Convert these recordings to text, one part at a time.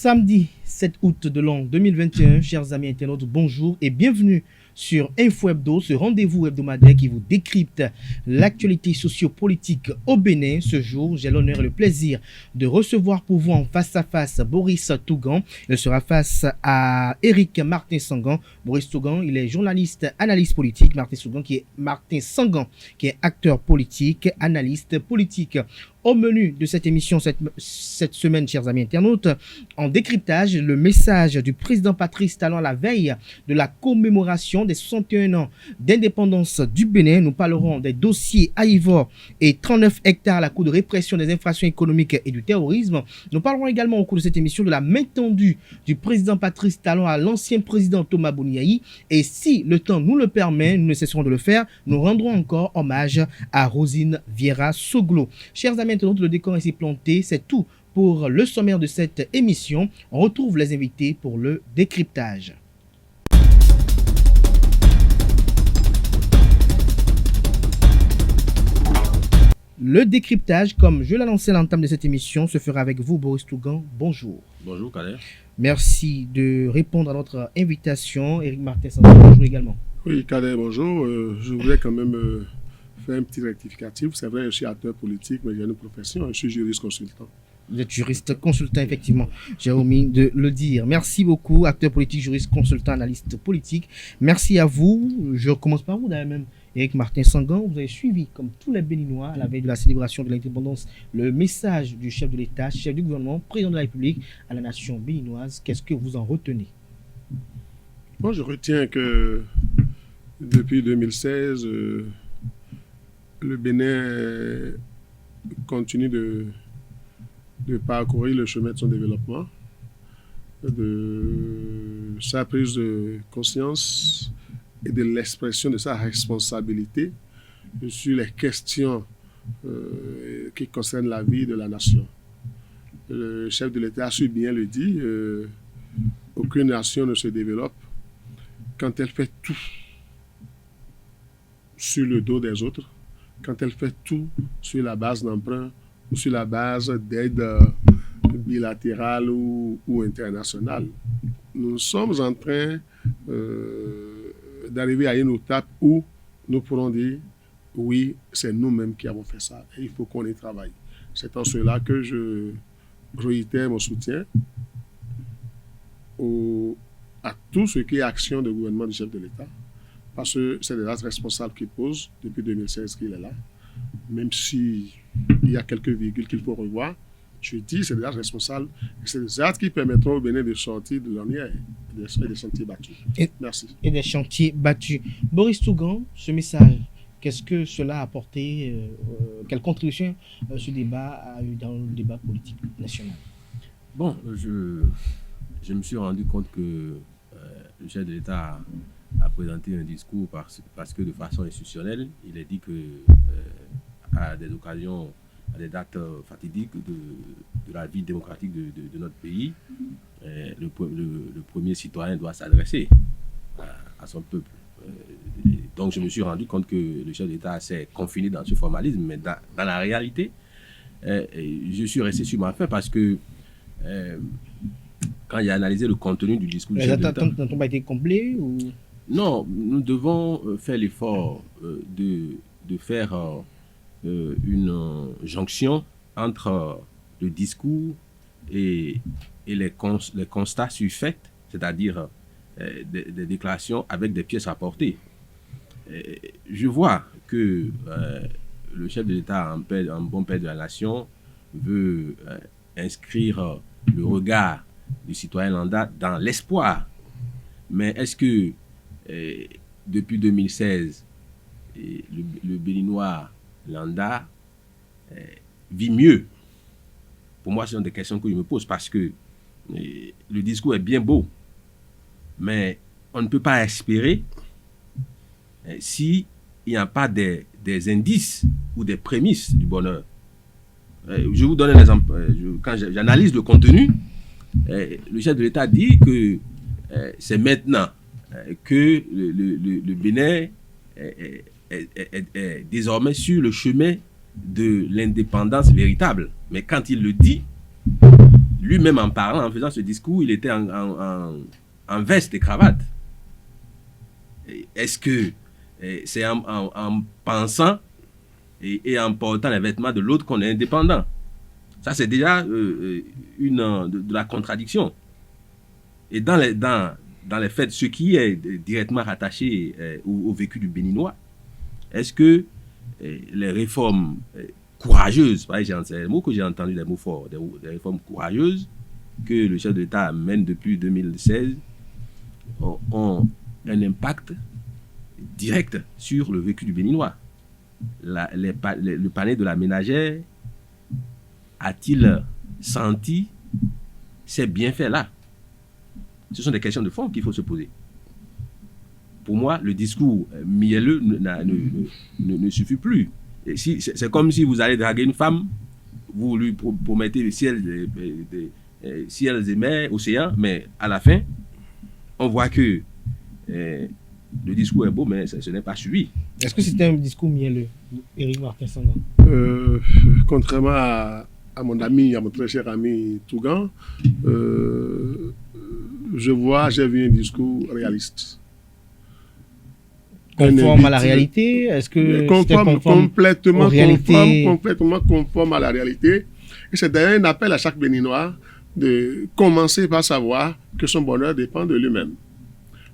Samedi 7 août de l'an 2021, chers amis internautes, bonjour et bienvenue sur Info Hebdo, ce rendez-vous hebdomadaire qui vous décrypte l'actualité sociopolitique au Bénin. Ce jour, j'ai l'honneur et le plaisir de recevoir pour vous en face à face Boris Tougan. Il sera face à Éric Martin Sangan. Boris Tougan, il est journaliste, analyste politique. Martin Sangan, qui est acteur politique, analyste politique. Au menu de cette émission cette semaine, chers amis internautes, en décryptage, le message du président Patrice Talon à la veille de la commémoration des 61 ans d'indépendance du Bénin. Nous parlerons des dossiers à Ivor et 39 hectares à la Cour de répression des infractions économiques et du terrorisme. Nous parlerons également au cours de cette émission de la main tendue du président Patrice Talon à l'ancien président Thomas Boniaï. Et si le temps nous le permet, nous ne cesserons de le faire, nous rendrons encore hommage à Rosine Vieira Soglo. Chers amis internautes, le décor est ici planté, c'est tout pour le sommaire de cette émission. On retrouve les invités pour le décryptage. Le décryptage, comme je l'annonçais à l'entame de cette émission, se fera avec vous, Boris Tougan. Bonjour. Bonjour, Kader. Merci de répondre à notre invitation. Éric Martin Sangan, bonjour également. Oui, Kader, bonjour. Je voulais quand même faire un petit rectificatif. C'est vrai, je suis acteur politique, mais j'ai une profession, je suis juriste consultant. Vous êtes juriste consultant, effectivement. J'ai omis de le dire. Merci beaucoup, acteur politique, juriste consultant, analyste politique. Merci à vous. Je commence par vous d'ailleurs même. Éric Martin Sangan, vous avez suivi, comme tous les Béninois, à la veille de la célébration de l'indépendance, le message du chef de l'État, chef du gouvernement, président de la République à la nation béninoise. Qu'est-ce que vous en retenez? Moi, je retiens que depuis 2016, le Bénin continue de parcourir le chemin de son développement, de sa prise de conscience et de l'expression de sa responsabilité sur les questions qui concernent la vie de la nation. Le chef de l'État a su bien le dire, aucune nation ne se développe quand elle fait tout sur le dos des autres, quand elle fait tout sur la base d'emprunt ou sur la base d'aide bilatérale ou internationale. Nous sommes en train d'arriver à une étape où nous pourrons dire oui, c'est nous-mêmes qui avons fait ça et il faut qu'on y travaille. C'est en cela que je réitère mon soutien à tout ce qui est action de gouvernement du chef de l'État, parce que c'est des actes responsables qu'il pose depuis 2016 qu'il est là, même s'il y a quelques virgules qu'il faut revoir. Je dis, c'est des actes responsables, c'est des actes qui permettront au Bénin de sortir de l'ornière et des sentiers battus. Merci. Et des chantiers battus. Boris Tougan, ce message, qu'est-ce que cela a apporté, quelle contribution ce débat a eu dans le débat politique national? Bon, je me suis rendu compte que le chef de l'État a présenté un discours parce que de façon institutionnelle, il a dit que à des occasions, à des dates fatidiques de la vie démocratique de notre pays, le premier citoyen doit s'adresser à son peuple. Donc je me suis rendu compte que le chef d'État s'est confiné dans ce formalisme, mais dans la réalité, je suis resté sur ma faim parce que quand il a analysé le contenu du discours du chef de l'État... Les attentes n'ont pas été complètes ou... Non, nous devons faire l'effort de faire... une jonction entre le discours et les constats sur fait, c'est-à-dire des déclarations avec des pièces rapportées. Je vois que le chef de l'État, un bon père de la nation, veut inscrire le regard du citoyen lambda dans l'espoir. Mais est-ce que depuis 2016, le Béninois lambda vit mieux? Pour moi, ce sont des questions que je me pose parce que le discours est bien beau, mais on ne peut pas espérer s'il n'y a pas des indices ou des prémices du bonheur. Je vous donne un exemple. Quand j'analyse le contenu, le chef de l'État dit que c'est maintenant que le Bénin est désormais sur le chemin de l'indépendance véritable. Mais quand il le dit, lui-même en parlant, en faisant ce discours, il était en veste et cravate. Est-ce que c'est en pensant et en portant les vêtements de l'autre qu'on est indépendant? Ça, c'est déjà de la contradiction. Et dans les faits, ce qui est directement rattaché au vécu du Béninois, est-ce que les réformes courageuses, c'est le mot que j'ai entendu, des mots forts, des réformes courageuses que le chef de l'État mène depuis 2016 ont un impact direct sur le vécu du Béninois? Le panier de la ménagère a-t-il senti ces bienfaits-là? Ce sont des questions de fond qu'il faut se poser. Pour moi, le discours mielleux ne suffit plus. C'est comme si vous allez draguer une femme, vous lui promettez le ciel, ciels et mers, océans, mais à la fin, on voit que le discours est beau, mais ce n'est pas suivi. Est-ce que c'était un discours mielleux, Éric Martin Sandan? Contrairement à mon ami, à mon très cher ami Tougan, j'ai vu un discours réaliste. Conforme à la réalité? Est-ce que complètement conforme à la réalité? Et c'est d'ailleurs un appel à chaque Béninois de commencer par savoir que son bonheur dépend de lui-même.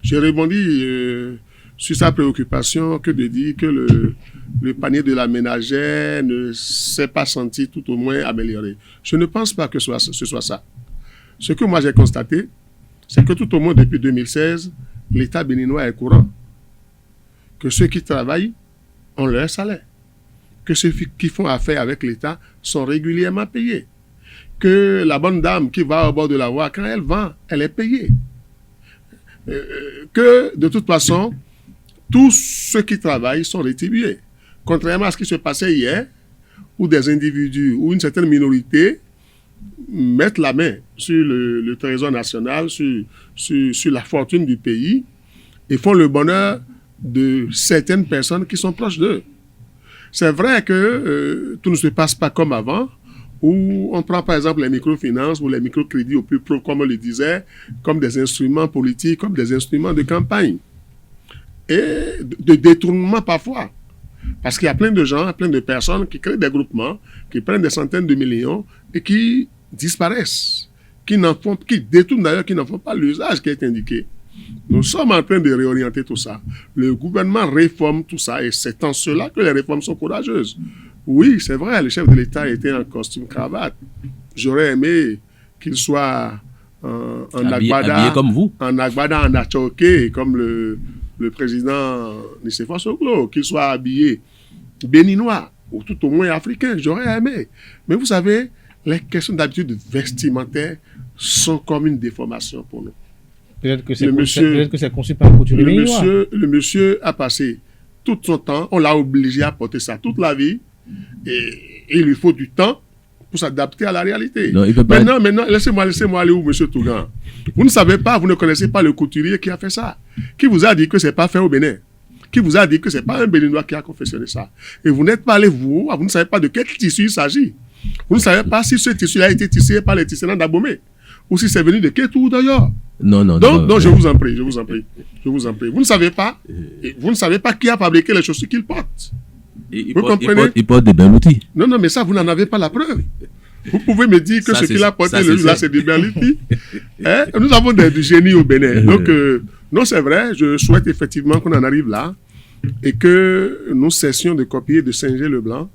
J'ai rebondi sur sa préoccupation que de dire que le panier de la ménagère ne s'est pas senti tout au moins amélioré. Je ne pense pas que ce soit ça. Ce que moi j'ai constaté, c'est que tout au moins depuis 2016, l'État béninois est courant. Que ceux qui travaillent ont leur salaire. Que ceux qui font affaire avec l'État sont régulièrement payés. Que la bonne dame qui va au bord de la voie, quand elle vend, elle est payée. Que de toute façon, tous ceux qui travaillent sont rétribués. Contrairement à ce qui se passait hier, où des individus ou une certaine minorité mettent la main sur le trésor national, sur la fortune du pays et font le bonheur de certaines personnes qui sont proches d'eux. C'est vrai que tout ne se passe pas comme avant, où on prend par exemple les microfinances ou les microcrédits au plus pro, comme on le disait, comme des instruments politiques, comme des instruments de campagne. Et de détournement parfois. Parce qu'il y a plein de gens, plein de personnes qui créent des groupements, qui prennent des centaines de millions et qui disparaissent, qui détournent d'ailleurs, qui n'en font pas l'usage qui est indiqué. Nous sommes en train de réorienter tout ça. Le gouvernement réforme tout ça et c'est en cela que les réformes sont courageuses. Oui, c'est vrai, le chef de l'État était en costume cravate. J'aurais aimé qu'il soit en agbada, comme vous. En agbada, en achoké, comme le président Nicéphore Soglo, qu'il soit habillé béninois ou tout au moins africain. J'aurais aimé. Mais vous savez, les questions d'habitude vestimentaire sont comme une déformation pour nous. Peut-être que c'est conçu par un couturier béninois. Le monsieur a passé tout son temps, on l'a obligé à porter ça toute la vie, et il lui faut du temps pour s'adapter à la réalité. Non, maintenant, laissez-moi aller où, monsieur Tougan. Vous ne savez pas, vous ne connaissez pas le couturier qui a fait ça, qui vous a dit que c'est pas fait au Bénin, qui vous a dit que c'est pas un Béninois qui a confectionné ça. Et vous n'êtes pas allé vous ne savez pas de quel tissu il s'agit. Vous ne savez pas si ce tissu a été tissé par les tisserands d'Abomey, ou si c'est venu de Kétou d'ailleurs. Non, je vous en prie. Vous ne savez pas qui a fabriqué les chaussures qu'il porte. Vous comprenez? Il porte des Berluti. Non, mais ça, vous n'en avez pas la preuve. Vous pouvez me dire que ce qu'il a porté le jour-là, c'est des Berluti. Nous avons du génie au Bénin. Donc, non, c'est vrai, je souhaite effectivement qu'on en arrive là et que nous cessions de copier, de singer le blanc,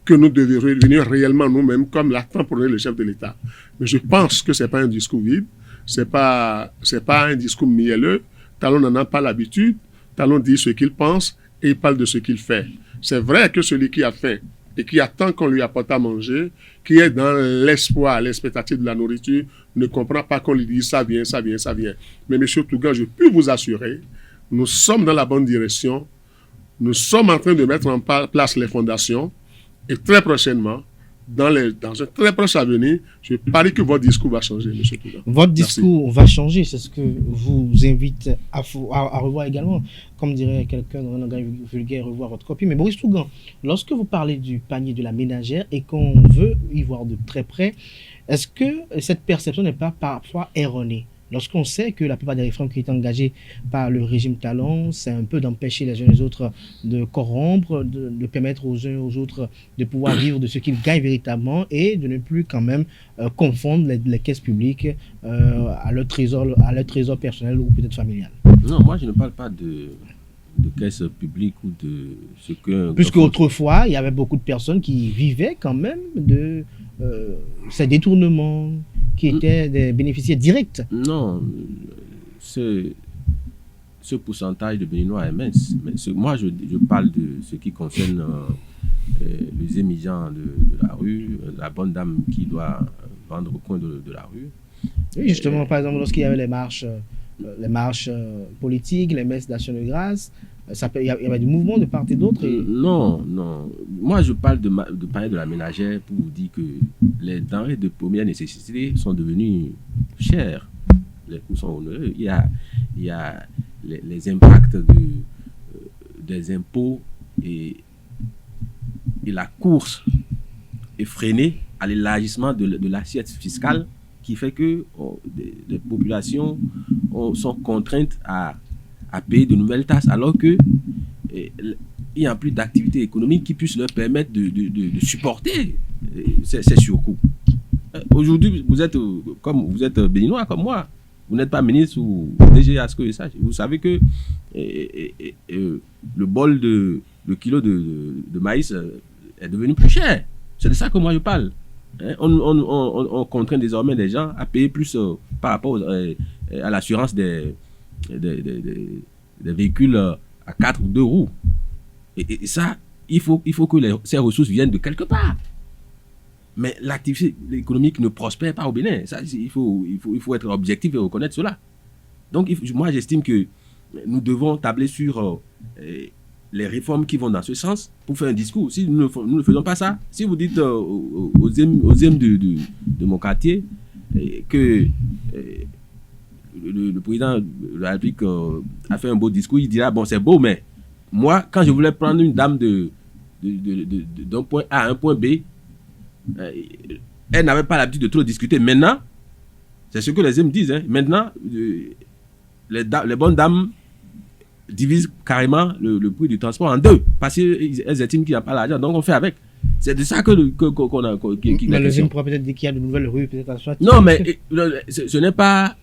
que nous devions revenir réellement nous-mêmes, comme l'attend pour le chef de l'État. Mais je pense que ce n'est pas un discours vide. C'est pas un discours mielleux. Talon n'en a pas l'habitude. Talon dit ce qu'il pense et il parle de ce qu'il fait. C'est vrai que celui qui a faim et qui attend qu'on lui apporte à manger, qui est dans l'espoir, l'expectative de la nourriture, ne comprend pas qu'on lui dise ça vient. Mais monsieur Tougan, je peux vous assurer, nous sommes dans la bonne direction. Nous sommes en train de mettre en place les fondations et très prochainement, dans un très proche avenir, je parie que votre discours va changer, M. Tougan. Votre discours va changer, c'est ce que vous invite à revoir également. Comme dirait quelqu'un dans un langage vulgaire, revoir votre copie. Mais Boris Tougan, lorsque vous parlez du panier de la ménagère et qu'on veut y voir de très près, Est-ce que cette perception n'est pas parfois erronée? Lorsqu'on sait que la plupart des réformes qui étaient engagées par le régime Talon, c'est un peu d'empêcher les uns et les autres de corrompre, de permettre aux uns et aux autres de pouvoir vivre de ce qu'ils gagnent véritablement et de ne plus quand même confondre les caisses publiques à leur trésor personnel ou peut-être familial. Non, moi je ne parle pas de caisse publique ou de ce que... Puisque autrefois, il y avait beaucoup de personnes qui vivaient quand même de ces détournements, qui étaient des bénéficiaires directs. Non, ce pourcentage de Béninois est mince. Mais moi, je parle de ce qui concerne les émigrants de la rue, la bonne dame qui doit vendre au coin de la rue. Oui, justement, par exemple, lorsqu'il y avait les marches politiques, les messes d'action de grâce, il y avait du mouvement de part et d'autre. Non. Moi, je parle de parler de la ménagère pour vous dire que les denrées de première nécessité sont devenues chères. Les coûts sont onéreux. Il y a les impacts des impôts et la course effrénée à l'élargissement de l'assiette fiscale qui fait que les populations sont contraintes à payer de nouvelles taxes alors que il n'y a plus d'activité économique qui puisse leur permettre de supporter ces surcoûts. Aujourd'hui, vous êtes béninois comme moi. Vous n'êtes pas ministre ou DG à ce que je sache. Vous savez que le kilo de maïs est devenu plus cher. C'est de ça que moi je parle. On contraint désormais les gens à payer plus par rapport à l'assurance des véhicules à 4 ou 2 roues. Et ça, il faut que ces ressources viennent de quelque part. Mais l'activité économique ne prospère pas au Bénin. Ça, il faut être objectif et reconnaître cela. Donc, moi, j'estime que nous devons tabler sur les réformes qui vont dans ce sens pour faire un discours. Si nous ne faisons pas ça, si vous dites aux M de mon quartier que le président de la République a fait un beau discours, il dira, bon, c'est beau, mais moi, quand je voulais prendre une dame d'un point A à un point B, elle n'avait pas l'habitude de trop discuter. Maintenant, c'est ce que les hommes disent. Maintenant, les bonnes dames divisent carrément le prix du transport en deux parce qu'elles estiment qu'il n'y a pas l'argent. Donc, on fait avec. C'est de ça qu'on a. Mais les hommes pourraient peut-être dire qu'il y a de nouvelles rues, peut-être à soi. Non, mais ce n'est pas.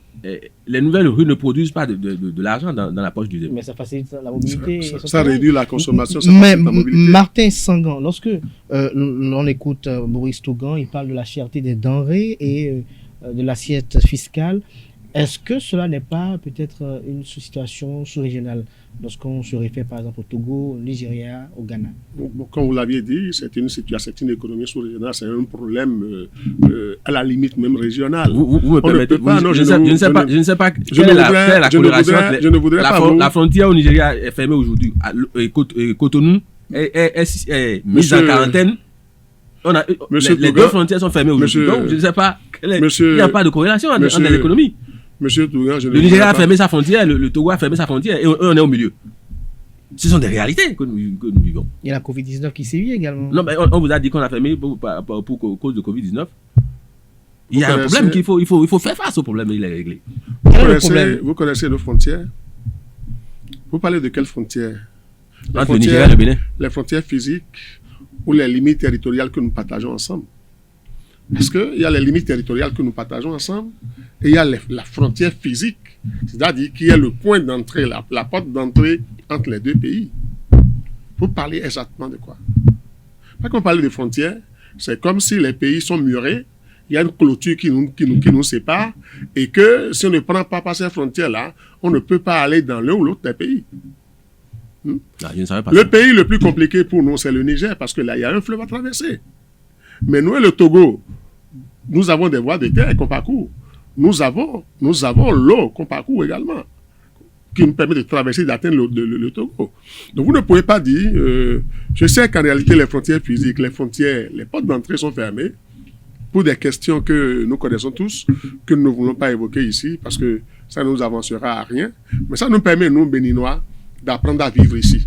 Les nouvelles rues ne produisent pas de l'argent dans la poche du début. Mais ça facilite la mobilité. Ça réduit la consommation. Mais Martin Sangan, lorsque l'on écoute Maurice Tougan, il parle de la cherté des denrées et de l'assiette fiscale. Est-ce que cela n'est pas peut-être une situation sous-régionale lorsqu'on se réfère par exemple au Togo, au Nigeria, au Ghana? Bon, comme vous l'aviez dit, c'est une économie sous-régionale, c'est un problème à la limite même régionale. Vous me permettez, je ne sais pas quelle est la corrélation. La frontière au Nigeria est fermée aujourd'hui. Cotonou est mise en quarantaine. Les deux frontières sont fermées aujourd'hui. Donc, je ne sais pas. Il n'y a pas de corrélation entre l'économie. Monsieur Tougan, le Nigeria a fermé sa frontière, le Togo a fermé sa frontière et on est au milieu. Ce sont des réalités que nous vivons. Il y a la Covid-19 qui sévit également. Non, mais on vous a dit qu'on a fermé pour cause de Covid-19. Il y a un problème il faut faire face au problème et il est réglé. Vous connaissez nos frontières? Vous parlez de quelles frontières? Entre le Nigeria et le Bénin. Les frontières physiques ou les limites territoriales que nous partageons ensemble. Parce qu'il y a les limites territoriales que nous partageons ensemble et il y a la frontière physique, c'est-à-dire qui est le point d'entrée, la porte d'entrée entre les deux pays. Vous parlez exactement de quoi? Quand on parle de frontières, c'est comme si les pays sont murés, il y a une clôture qui nous sépare et que si on ne prend pas par ces frontières-là, on ne peut pas aller dans l'un ou l'autre des pays. Je ne savais pas le pays le plus compliqué pour nous, c'est le Niger, parce que là, il y a un fleuve à traverser. Mais nous et le Togo, nous avons des voies de terre qu'on parcourt. Nous avons l'eau qu'on parcourt également, qui nous permet de traverser, d'atteindre le Togo. Donc vous ne pouvez pas dire, je sais qu'en réalité les frontières physiques, les portes d'entrée sont fermées pour des questions que nous connaissons tous, que nous ne voulons pas évoquer ici, parce que ça ne nous avancera à rien. Mais ça nous permet, nous, Béninois, d'apprendre à vivre ici,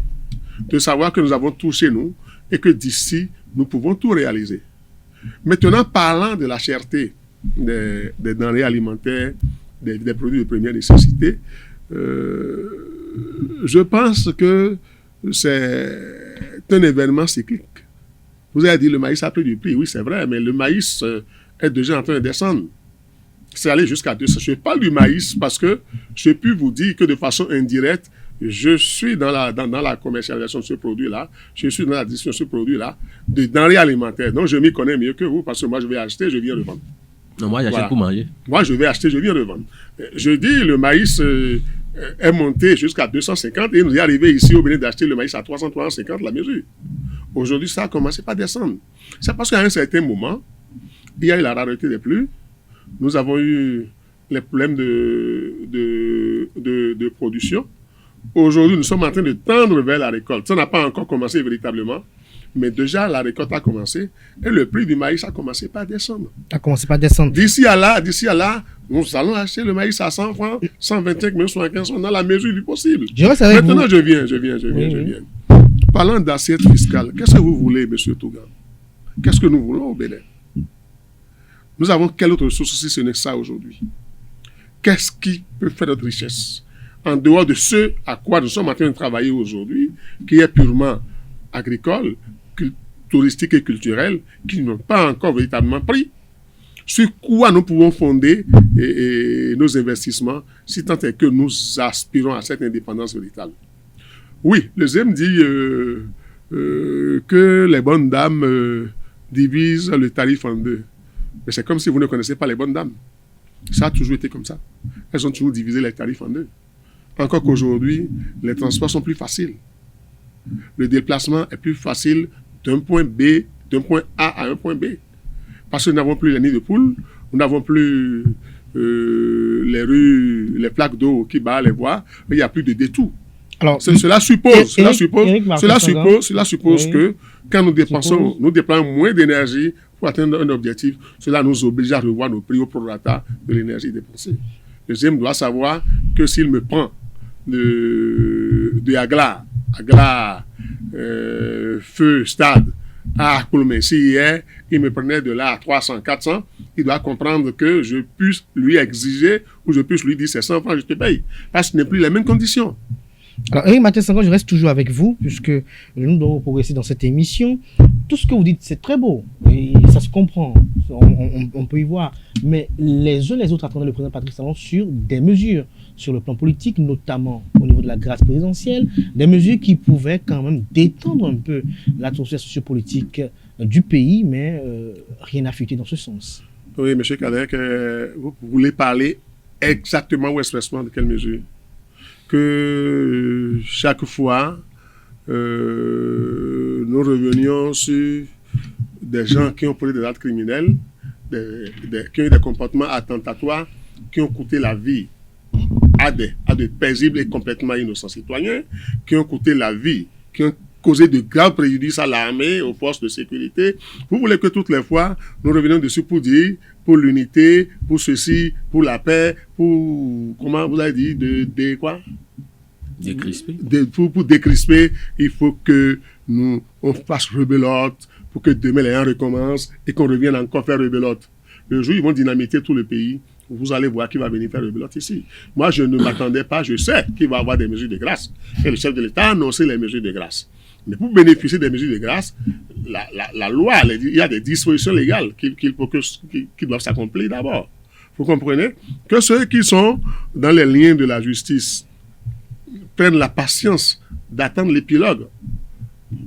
de savoir que nous avons tout chez nous et que d'ici, nous pouvons tout réaliser. Maintenant, parlant de la cherté des denrées alimentaires, des produits de première nécessité. Je pense que c'est un événement cyclique. Vous avez dit le maïs a pris du prix. Oui, c'est vrai, mais le maïs est déjà en train de descendre. C'est allé jusqu'à 200. Je parle du maïs parce que je peux vous dire que de façon indirecte, je suis dans la commercialisation de ce produit-là, je suis dans la distribution de ce produit-là, de denrées alimentaires. Donc, je m'y connais mieux que vous parce que moi, je vais acheter, je viens revendre. Non, moi, j'achète pour manger. Moi, je vais acheter, je viens revendre. Je dis, le maïs est monté jusqu'à 250 et il nous est arrivé ici au Bénin d'acheter le maïs à 300, 350 la mesure. Aujourd'hui, ça a commencé par descendre. C'est parce qu'à un certain moment, il y a eu la rareté des pluies. Nous avons eu les problèmes de production. Aujourd'hui, nous sommes en train de tendre vers la récolte. Ça n'a pas encore commencé véritablement, mais déjà la récolte a commencé et le prix du maïs a commencé par descendre. D'ici à là, nous allons acheter le maïs à 100 francs, 125, même 75 francs dans la mesure du possible. Maintenant, je viens. Parlant d'assiette fiscale, qu'est-ce que vous voulez, M. Tougan? Qu'est-ce que nous voulons au Bénin? Nous avons quelle autre ressource si ce n'est ça aujourd'hui? Qu'est-ce qui peut faire notre richesse? En dehors de ce à quoi nous sommes en train de travailler aujourd'hui, qui est purement agricole, touristique et culturel, qui n'ont pas encore véritablement pris, sur quoi nous pouvons fonder nos investissements, si tant est que nous aspirons à cette indépendance véritable. Oui, le ZEM dit que les bonnes dames divisent le tarif en deux. Mais c'est comme si vous ne connaissez pas les bonnes dames. Ça a toujours été comme ça. Elles ont toujours divisé les tarifs en deux. Encore qu'aujourd'hui, les transports sont plus faciles. Le déplacement est plus facile d'un point B, d'un point A à un point B. Parce que nous n'avons plus les nids de poules, nous n'avons plus les rues, les plaques d'eau qui barrent les voies, il n'y a plus de détours. Alors, cela suppose que quand nous déployons moins d'énergie pour atteindre un objectif, cela nous oblige à revoir nos prix au prorata de l'énergie dépensée. Le deuxième doit savoir que s'il me prend de Agla, Feu, Stade, à Koulomessi hier, il me prenait de là à 300, 400, il doit comprendre que je puisse lui exiger ou je puisse lui dire c'est 100 francs, je te paye. Parce que ce n'est plus les mêmes conditions. Alors, Éric Mathias Senghor, je reste toujours avec vous, puisque nous devons progresser dans cette émission. Tout ce que vous dites, c'est très beau, et ça se comprend, on peut y voir. Mais les uns les autres attendaient le président Patrice Talon sur des mesures, sur le plan politique, notamment au niveau de la grâce présidentielle, des mesures qui pouvaient quand même détendre un peu l'atmosphère sociopolitique du pays, mais rien n'a fuité dans ce sens. Oui, M. Kadek, vous voulez parler exactement ou expressement de quelle mesure? Que chaque fois, nous revenions sur des gens qui ont posé des actes criminels, qui ont eu des comportements attentatoires, qui ont coûté la vie à des paisibles et complètement innocents citoyens, qui ont coûté la vie, qui ont causé de graves préjudices à l'armée, aux forces de sécurité. Vous voulez que toutes les fois, nous revenions dessus pour dire, pour l'unité, pour ceci, pour la paix, pour, comment vous avez dit, de quoi? Décrisper. Pour décrisper, il faut que on fasse rebelote, pour que demain les gens recommencent et qu'on revienne encore faire rebelote. Le jour où ils vont dynamiter tout le pays, vous allez voir qui va venir faire rebelote ici. Moi, je ne m'attendais pas, je sais qu'il va y avoir des mesures de grâce. Et le chef de l'État a annoncé les mesures de grâce. Mais pour bénéficier des mesures de grâce, la loi, il y a des dispositions légales qui doivent s'accomplir d'abord. Vous comprenez que ceux qui sont dans les liens de la justice prennent la patience d'attendre l'épilogue.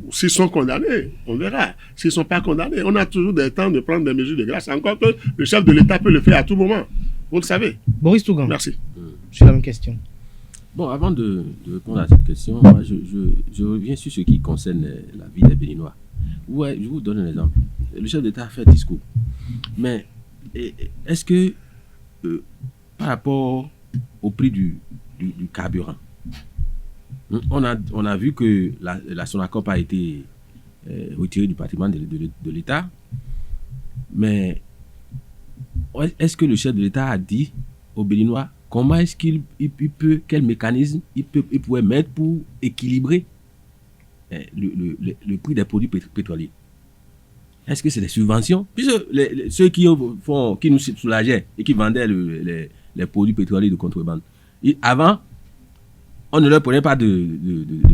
S'ils sont condamnés, on verra. S'ils ne sont pas condamnés, on a toujours des temps de prendre des mesures de grâce. Encore que le chef de l'État peut le faire à tout moment. Vous le savez. Boris Tougan. Merci. Sur la même question. Bon, avant de répondre à cette question, moi, je reviens sur ce qui concerne la vie des Béninois. Ouais, je vous donne un exemple. Le chef d'État a fait un discours. Mais est-ce que, par rapport au prix du carburant, on a vu que la Sonacop a été retirée du patrimoine de l'État, mais est-ce que le chef de l'État a dit aux Béninois comment est-ce qu'il peut, quel mécanisme il pourrait mettre pour équilibrer le prix des produits pétroliers? Est-ce que c'est des subventions? Puisque ceux qui nous soulageaient et qui vendaient les produits pétroliers de contrebande, avant, on ne leur prenait pas de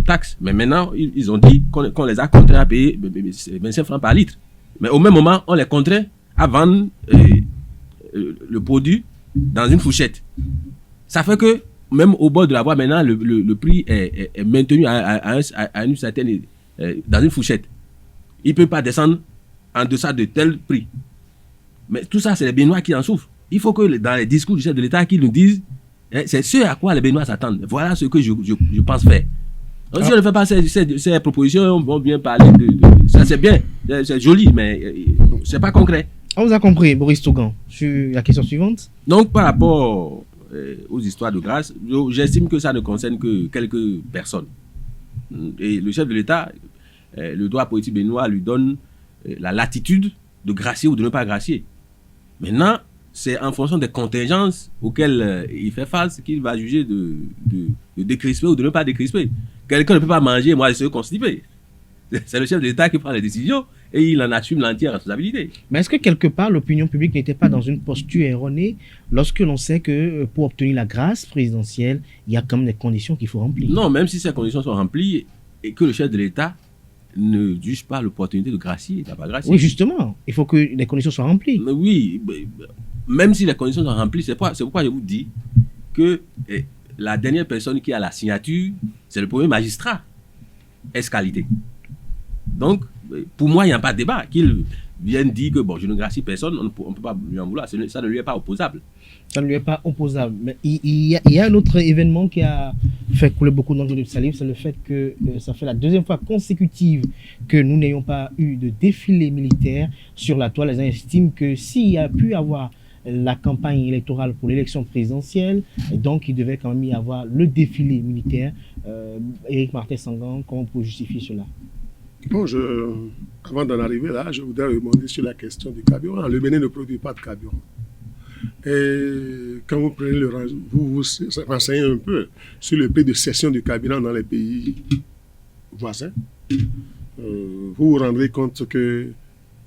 taxes. Mais maintenant, ils ont dit qu'on les a contraints à payer 25 francs par litre. Mais au même moment, on les contraint à vendre le produit dans une fourchette. Ça fait que, même au bord de la voie, maintenant, le prix est maintenu à une certaine... dans une fourchette. Il ne peut pas descendre en deçà de tel prix. Mais tout ça, c'est les Béninois qui en souffrent. Il faut que dans les discours du chef de l'État, qu'ils nous disent, c'est ce à quoi les Béninois s'attendent. Voilà ce que je pense faire. Donc, si on ne fait pas ces propositions, on va bien parler de ça, c'est bien, c'est joli, mais c'est pas concret. On vous a compris, Boris Tougan. Sur la question suivante. Donc, par rapport aux histoires de grâce, j'estime que ça ne concerne que quelques personnes. Et le chef de l'État, le droit politique béninois lui donne la latitude de gracier ou de ne pas gracier. Maintenant, c'est en fonction des contingences auxquelles il fait face qu'il va juger de décrisper ou de ne pas décrisper. Quelqu'un ne peut pas manger, moi, je suis constipé. C'est le chef de l'État qui prend les décisions et il en assume l'entière responsabilité. Mais est-ce que quelque part, l'opinion publique n'était pas dans une posture erronée lorsque l'on sait que pour obtenir la grâce présidentielle, il y a quand même des conditions qu'il faut remplir? Non, même si ces conditions sont remplies et que le chef de l'État ne juge pas l'opportunité de gracier, il n'a pas gracié. Oui, justement, il faut que les conditions soient remplies. Mais oui, même si les conditions sont remplies, c'est pourquoi je vous dis que la dernière personne qui a la signature, c'est le premier magistrat, ès-qualité. Donc, pour moi, il n'y a pas de débat. Qu'il vienne dire que bon, je ne gracie personne, on ne peut pas lui en vouloir. Ça ne lui est pas opposable. Ça ne lui est pas opposable. Mais il y a un autre événement qui a fait couler beaucoup d'encre de salive, c'est le fait que ça fait la deuxième fois consécutive que nous n'ayons pas eu de défilé militaire sur la toile. Les gens estiment que s'il y a pu avoir la campagne électorale pour l'élection présidentielle, donc il devait quand même y avoir le défilé militaire. Éric Martin Sangan, comment on peut justifier cela? Bon, avant d'en arriver là, je voudrais rebondir sur la question du carburant. Le Bénin ne produit pas de carburant. Et quand vous prenez vous vous renseignez un peu sur le prix de cession du carburant dans les pays voisins, vous vous rendrez compte que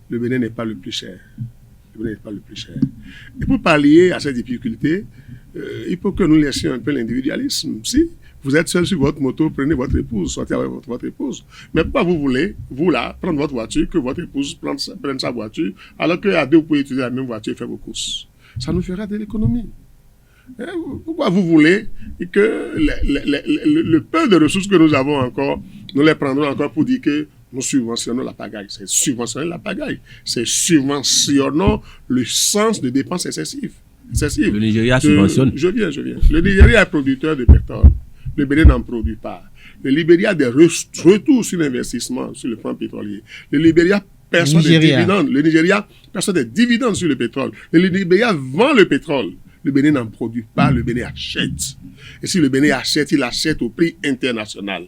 le Bénin n'est pas le plus cher. Le Bénin n'est pas le plus cher. Et pour pallier à ces difficultés, il faut que nous laissions un peu l'individualisme. Si vous êtes seul sur votre moto, prenez votre épouse, sortez avec votre épouse. Mais pourquoi vous voulez, vous là, prendre votre voiture, que votre épouse prenne sa voiture, alors qu'à deux, vous pouvez utiliser la même voiture et faire vos courses? Ça nous fera de l'économie. Pourquoi vous voulez que le peu de ressources que nous avons encore, nous les prendrons encore pour dire que nous subventionnons la pagaille? C'est subventionner la pagaille. C'est subventionnons le sens de dépenses excessives. Le Nigeria subventionne. Je viens. Le Nigeria est producteur de pétrole. Le Bénin n'en produit pas. Le Libéria a des retours sur l'investissement sur le plan pétrolier. Le Libéria perçoit des dividendes. Le Nigeria perçoit des dividendes sur le pétrole. Le Libéria vend le pétrole. Le Bénin n'en produit pas, le Bénin achète. Et si le Bénin achète, il achète au prix international.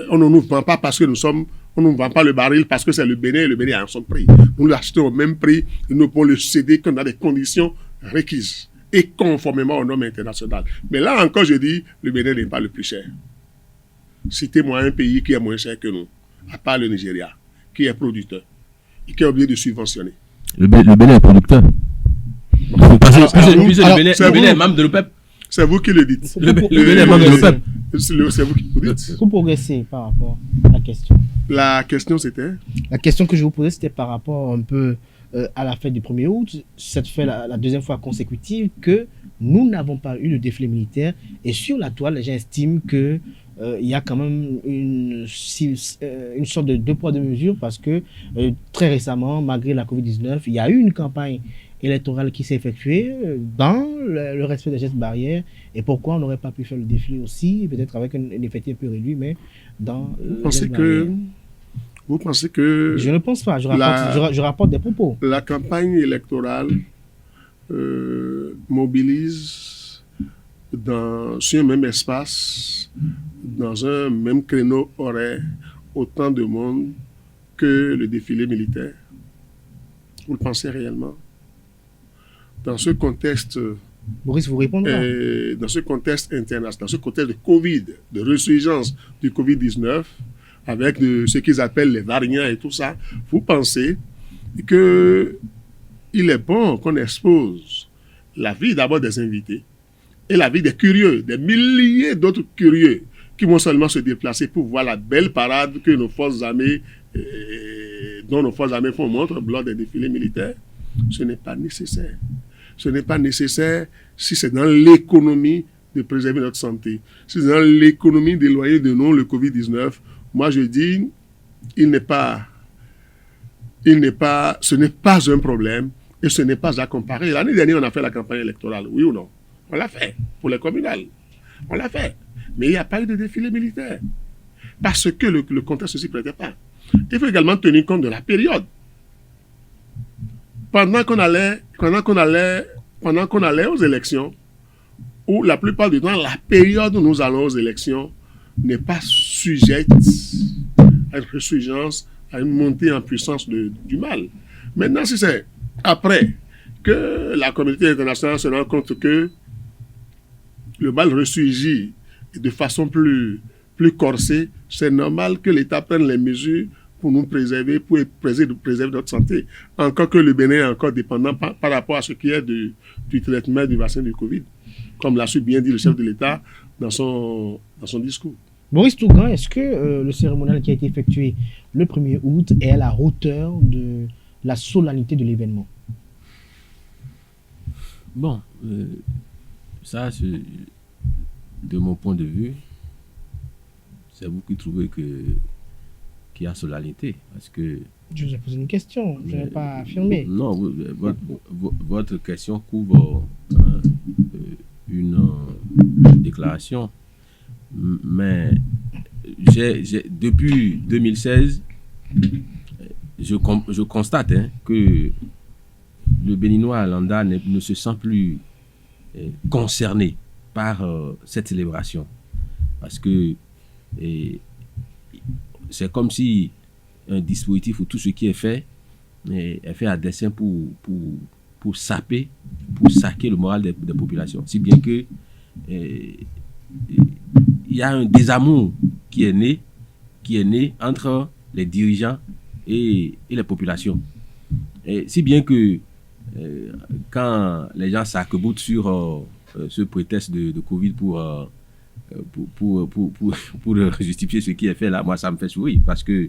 On ne nous vend pas parce que on ne vend pas le baril parce que c'est le Bénin et le Bénin a son prix. Nous l'achetons au même prix et nous pouvons le céder quand on a des conditions requises et conformément aux normes internationales. Mais là encore, je dis, le Bénin n'est pas le plus cher. Citez-moi un pays qui est moins cher que nous, à part le Nigeria, qui est producteur et qui est obligé de subventionner. Le Bénin est producteur. Le Bénin est membre de l'OPEP. C'est vous qui le dites. Le Bénin est membre de l'OPEP. C'est vous qui le dites. Vous progressez par rapport à la question. La question, c'était? La question que je vous posais, c'était par rapport un peu à la fête du 1er août. Cette fait la deuxième fois consécutive que nous n'avons pas eu de défilé militaire. Et sur la toile, les gens estiment que il y a quand même une sorte de deux poids deux mesures parce que très récemment, malgré la Covid-19, il y a eu une campagne électorale qui s'est effectuée dans le respect des gestes barrières. Et pourquoi on n'aurait pas pu faire le défilé aussi, peut-être avec un effectif un peu réduit, mais dans Vous pensez que... Je ne pense pas, je rapporte des propos. La campagne électorale mobilise sur un même espace, dans un même créneau horaire, autant de monde que le défilé militaire. Vous le pensez réellement? Dans ce contexte... Boris, vous répondrez. Dans ce contexte international, dans ce contexte de Covid, de résurgence du Covid-19, avec ce qu'ils appellent les variants et tout ça, vous pensez qu'il est bon qu'on expose la vie d'abord des invités et la vie des curieux, des milliers d'autres curieux qui vont seulement se déplacer pour voir la belle parade que nos forces armées, dont nos forces armées font montre lors des défilés militaires. Ce n'est pas nécessaire. Ce n'est pas nécessaire si c'est dans l'économie de préserver notre santé. Si c'est dans l'économie d'éloigner de nous le Covid-19, moi je dis, ce n'est pas un problème et ce n'est pas à comparer. L'année dernière, on a fait la campagne électorale, oui ou non? On l'a fait pour les communales. On l'a fait. Mais il n'y a pas eu de défilé militaire. Parce que le contexte ne s'y prêtait pas. Il faut également tenir compte de la période. Pendant qu'on allait aux élections, où la plupart du temps, la période où nous allons aux élections n'est pas sujette à une résurgence, à une montée en puissance du mal. Maintenant, si c'est après que la communauté internationale se rend compte que le mal ressurgit de façon plus corsée, c'est normal que l'État prenne les mesures pour nous préserver, pour préserver notre santé. Encore que le Bénin est encore dépendant par rapport à ce qui est du traitement du vaccin du Covid, comme l'a su bien dit le chef de l'État dans son discours. Maurice Tougan, est-ce que le cérémonial qui a été effectué le 1er août est à la hauteur de la solennité de l'événement? Bon, ça, de mon point de vue, c'est vous qui trouvez qu'il y a solennité. Parce que je vous ai posé une question, je n'ai pas affirmé. Non, votre question couvre une déclaration. Mais depuis 2016, je constate que le Béninois lambda ne se sent plus concerné par cette célébration. Parce que c'est comme si un dispositif où tout ce qui est fait à dessein pour saper, pour saquer le moral des populations. Si bien que il y a un désamour qui est né entre les dirigeants et les populations. Et si bien que quand les gens s'arc-boutent sur ce prétexte de Covid pour justifier ce qui est fait là, moi ça me fait sourire parce que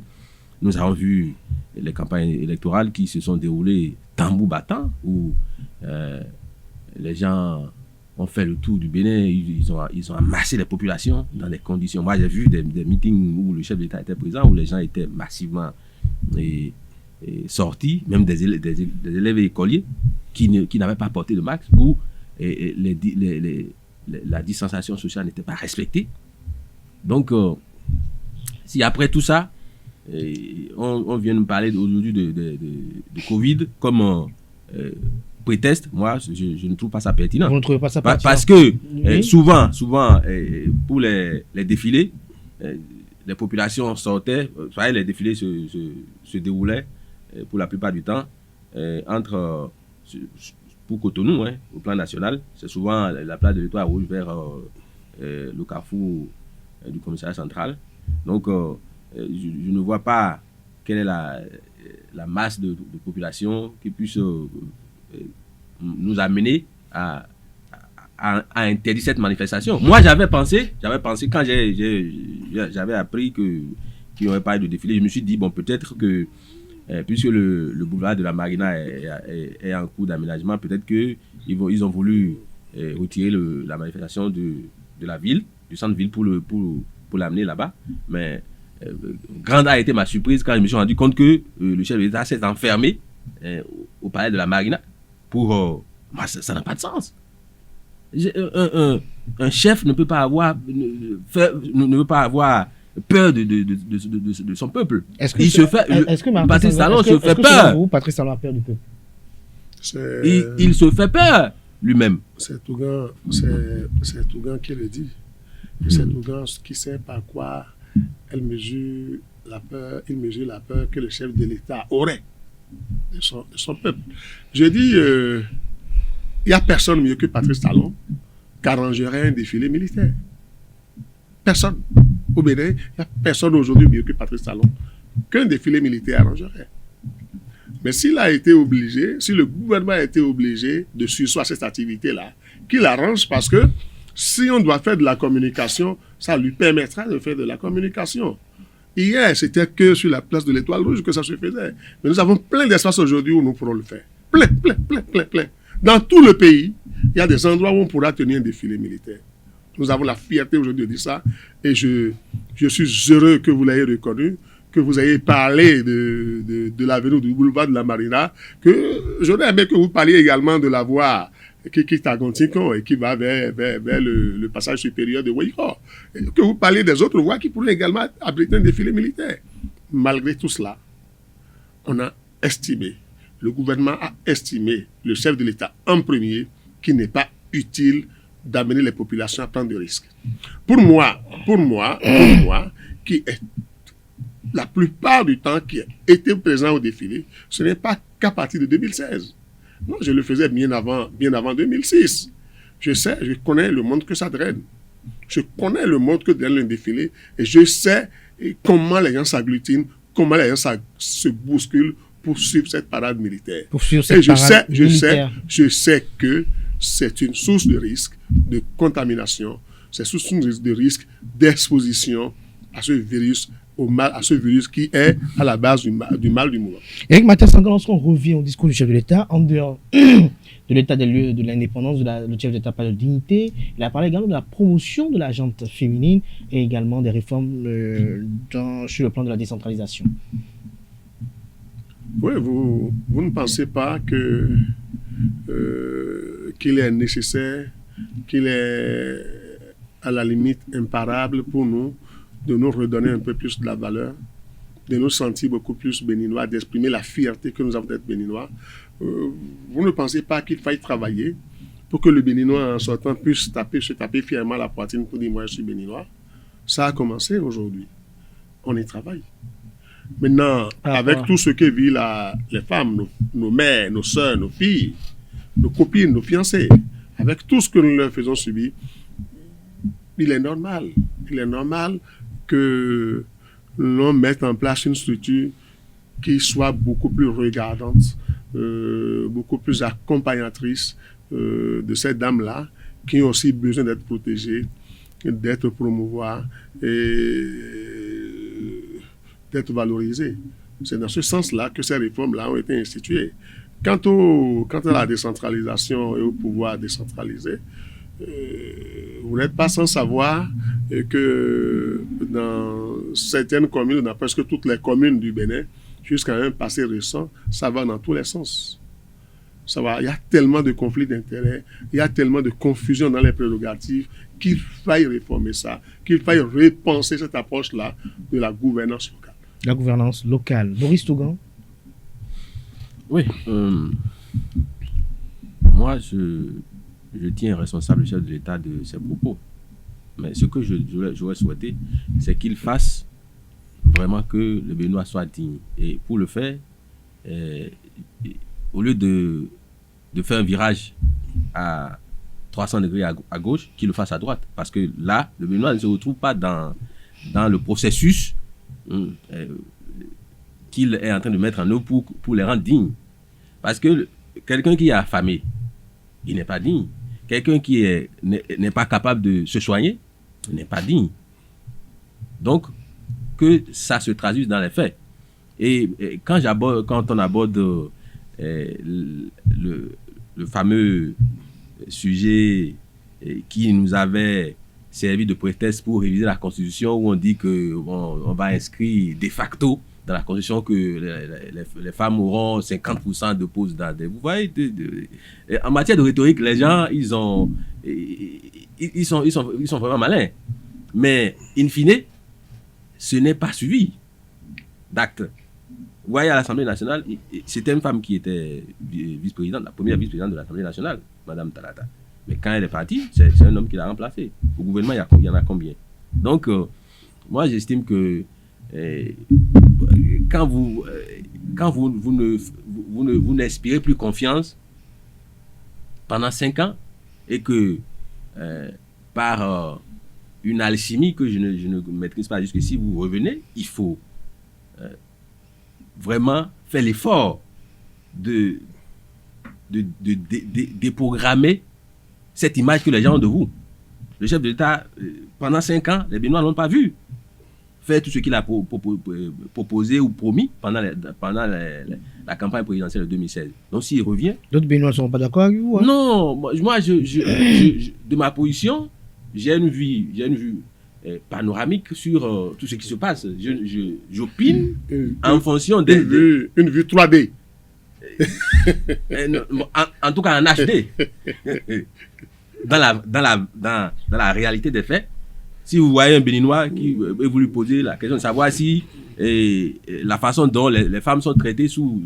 nous avons vu les campagnes électorales qui se sont déroulées tambour battant où les gens ont fait le tour du Bénin, ils ont amassé les populations dans des conditions. Moi j'ai vu des meetings où le chef d'État était présent, où les gens étaient massivement sortis, même des élèves écoliers qui n'avaient pas porté de masque, où la distanciation sociale n'était pas respectée. Donc, si après tout ça, on vient nous parler aujourd'hui de Covid comme prétexte, moi, je ne trouve pas ça pertinent. Vous ne trouvez pas ça pertinent? Parce que souvent, pour les défilés, les populations sortaient, les défilés se déroulaient pour la plupart du temps entre... pour Cotonou, au plan national, c'est souvent la place de l'Étoile Rouge vers le carrefour du commissariat central. Donc, je ne vois pas quelle est la masse de population qui puisse nous amener à interdire cette manifestation. Moi, j'avais pensé quand j'avais appris qu'il n'y aurait pas eu de défilé, je me suis dit, bon, peut-être que puisque le boulevard de la Marina est en cours d'aménagement, peut-être qu'ils ont voulu retirer la manifestation de la ville, du centre-ville, pour l'amener là-bas. Mais grande a été ma surprise quand je me suis rendu compte que le chef de l'État s'est enfermé au palais de la Marina. Moi, ça n'a pas de sens. Un chef ne peut pas avoir peur de son peuple. Patrice Talon se fait peur. Patrice Talon a peur du peuple. Il se fait peur lui-même. C'est Tougan qui le dit. C'est Tougan qui sait par quoi il mesure la peur que le chef de l'État aurait de son peuple. Je dis, il n'y a personne mieux que Patrice Talon qui arrangerait un défilé militaire. Personne. Au Bénin, il n'y a personne aujourd'hui mieux que Patrice Talon qu'un défilé militaire arrangerait. Mais s'il a été obligé, si le gouvernement a été obligé de sursoir cette activité-là, qu'il arrange parce que si on doit faire de la communication, ça lui permettra de faire de la communication. Hier, c'était que sur la place de l'Étoile Rouge que ça se faisait. Mais nous avons plein d'espaces aujourd'hui où nous pourrons le faire. Plein. Dans tout le pays, il y a des endroits où on pourra tenir un défilé militaire. Nous avons la fierté aujourd'hui de dire ça. Et je suis heureux que vous l'ayez reconnu, que vous ayez parlé de l'avenue du boulevard de la Marina, que j'aurais aimé que vous parliez également de la voie qui quitte à Gontincon et qui va vers le passage supérieur de Waïko. Que vous parliez des autres voies qui pourraient également abriter un défilé militaire. Malgré tout cela, on a estimé, le gouvernement a estimé, le chef de l'État en premier, qu'il n'est pas utile d'amener les populations à prendre des risques. Pour moi, qui est la plupart du temps qui était présent au défilé, ce n'est pas qu'à partir de 2016. Non, je le faisais bien avant 2006. Je connais le monde que ça draine. Je connais le monde que draine le défilé et je sais comment les gens s'agglutinent, comment les gens se bousculent pour suivre cette parade militaire. Et je sais que c'est une source de risque de contamination, c'est une source de risque d'exposition à ce virus, à ce virus qui est à la base du mal du mouvement. Éric Mathias, lorsqu'on revient au discours du chef de l'État, en dehors de l'état des lieux de l'indépendance, le chef d'État parle de dignité, il a parlé également de la promotion de la gente féminine et également des réformes sur le plan de la décentralisation. Oui, vous ne pensez pas qu'il est nécessaire, qu'il est à la limite imparable pour nous de nous redonner un peu plus de la valeur, de nous sentir beaucoup plus béninois, d'exprimer la fierté que nous avons d'être béninois. Vous ne pensez pas qu'il faille travailler pour que le béninois en sortant puisse se taper fièrement la poitrine pour dire moi je suis béninois? Ça a commencé aujourd'hui. On y travaille. Maintenant, avec tout ce que vivent les femmes, nos mères, nos soeurs, nos filles, nos copines, nos fiancées, avec tout ce que nous leur faisons subir, il est normal que l'on mette en place une structure qui soit beaucoup plus regardante, beaucoup plus accompagnatrice de ces dames-là qui ont aussi besoin d'être protégées, d'être promouvoies et d'être valorisées. C'est dans ce sens-là que ces réformes-là ont été instituées. Quant à la décentralisation et au pouvoir décentralisé, vous n'êtes pas sans savoir que dans certaines communes, dans presque toutes les communes du Bénin, jusqu'à un passé récent, ça va dans tous les sens. Ça va. Il y a tellement de conflits d'intérêts, il y a tellement de confusion dans les prérogatives qu'il faille réformer ça, qu'il faille repenser cette approche-là de la gouvernance locale. La gouvernance locale. Boris Tougan? Oui. Moi, je tiens responsable le chef de l'État de ses propos. Mais ce que j'aurais souhaité, c'est qu'il fasse vraiment que le Béninois soit digne. Et pour le faire, au lieu de faire un virage à 300 degrés à gauche, qu'il le fasse à droite. Parce que là, le Béninois ne se retrouve pas dans le processus qu'il est en train de mettre en œuvre pour les rendre dignes. Parce que quelqu'un qui est affamé, il n'est pas digne. Quelqu'un qui n'est pas capable de se soigner, n'est pas digne. Donc, que ça se traduise dans les faits. Et quand on aborde le fameux sujet qui nous avait servi de prétexte pour réviser la Constitution, où on dit qu'on va inscrire de facto dans la Constitution que les femmes auront 50% de pause dans des... Vous voyez, en matière de rhétorique, les gens, ils sont vraiment malins. Mais, in fine, ce n'est pas suivi d'actes. Vous voyez, à l'Assemblée nationale, c'était une femme qui était vice-présidente, la première vice-présidente de l'Assemblée nationale, Madame Talata. Mais quand elle est partie, c'est un homme qui l'a remplacée. Au gouvernement, il y en a combien? Donc, moi, j'estime que quand vous n'inspirez plus confiance pendant 5 ans et que par une alchimie que je ne maîtrise pas jusqu'ici, vous revenez, il faut vraiment faire l'effort de déprogrammer cette image que les gens ont de vous. Le chef de l'État, pendant 5 ans, les Béninois n'ont pas vu faire tout ce qu'il a proposé ou promis pendant la campagne présidentielle de 2016. Donc s'il revient... D'autres Béninois ne sont pas d'accord avec vous, hein? Non, moi, de ma position, j'ai une vue panoramique sur tout ce qui se passe. J'opine en fonction une vue 3D. En tout cas en HD. Dans la réalité des faits, si vous voyez un Béninois et vous lui posez la question de savoir si la façon dont les femmes sont traitées sous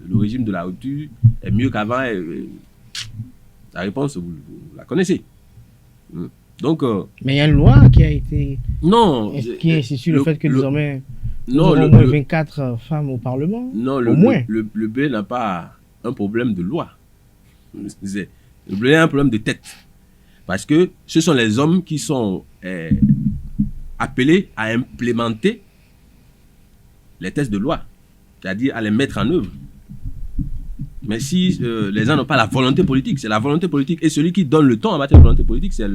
le régime de la rupture est mieux qu'avant, la réponse, vous la connaissez. Donc, mais il y a une loi qui a été... Non. Qui insiste sur le fait que désormais... Non, au moins 24 femmes au Parlement. Non, au moins. Le blé n'a pas un problème de loi. Le blé a un problème de tête. Parce que ce sont les hommes qui sont appelés à implémenter les textes de loi, c'est-à-dire à les mettre en œuvre. Mais si les gens n'ont pas la volonté politique, c'est la volonté politique. Et celui qui donne le ton en matière de volonté politique, c'est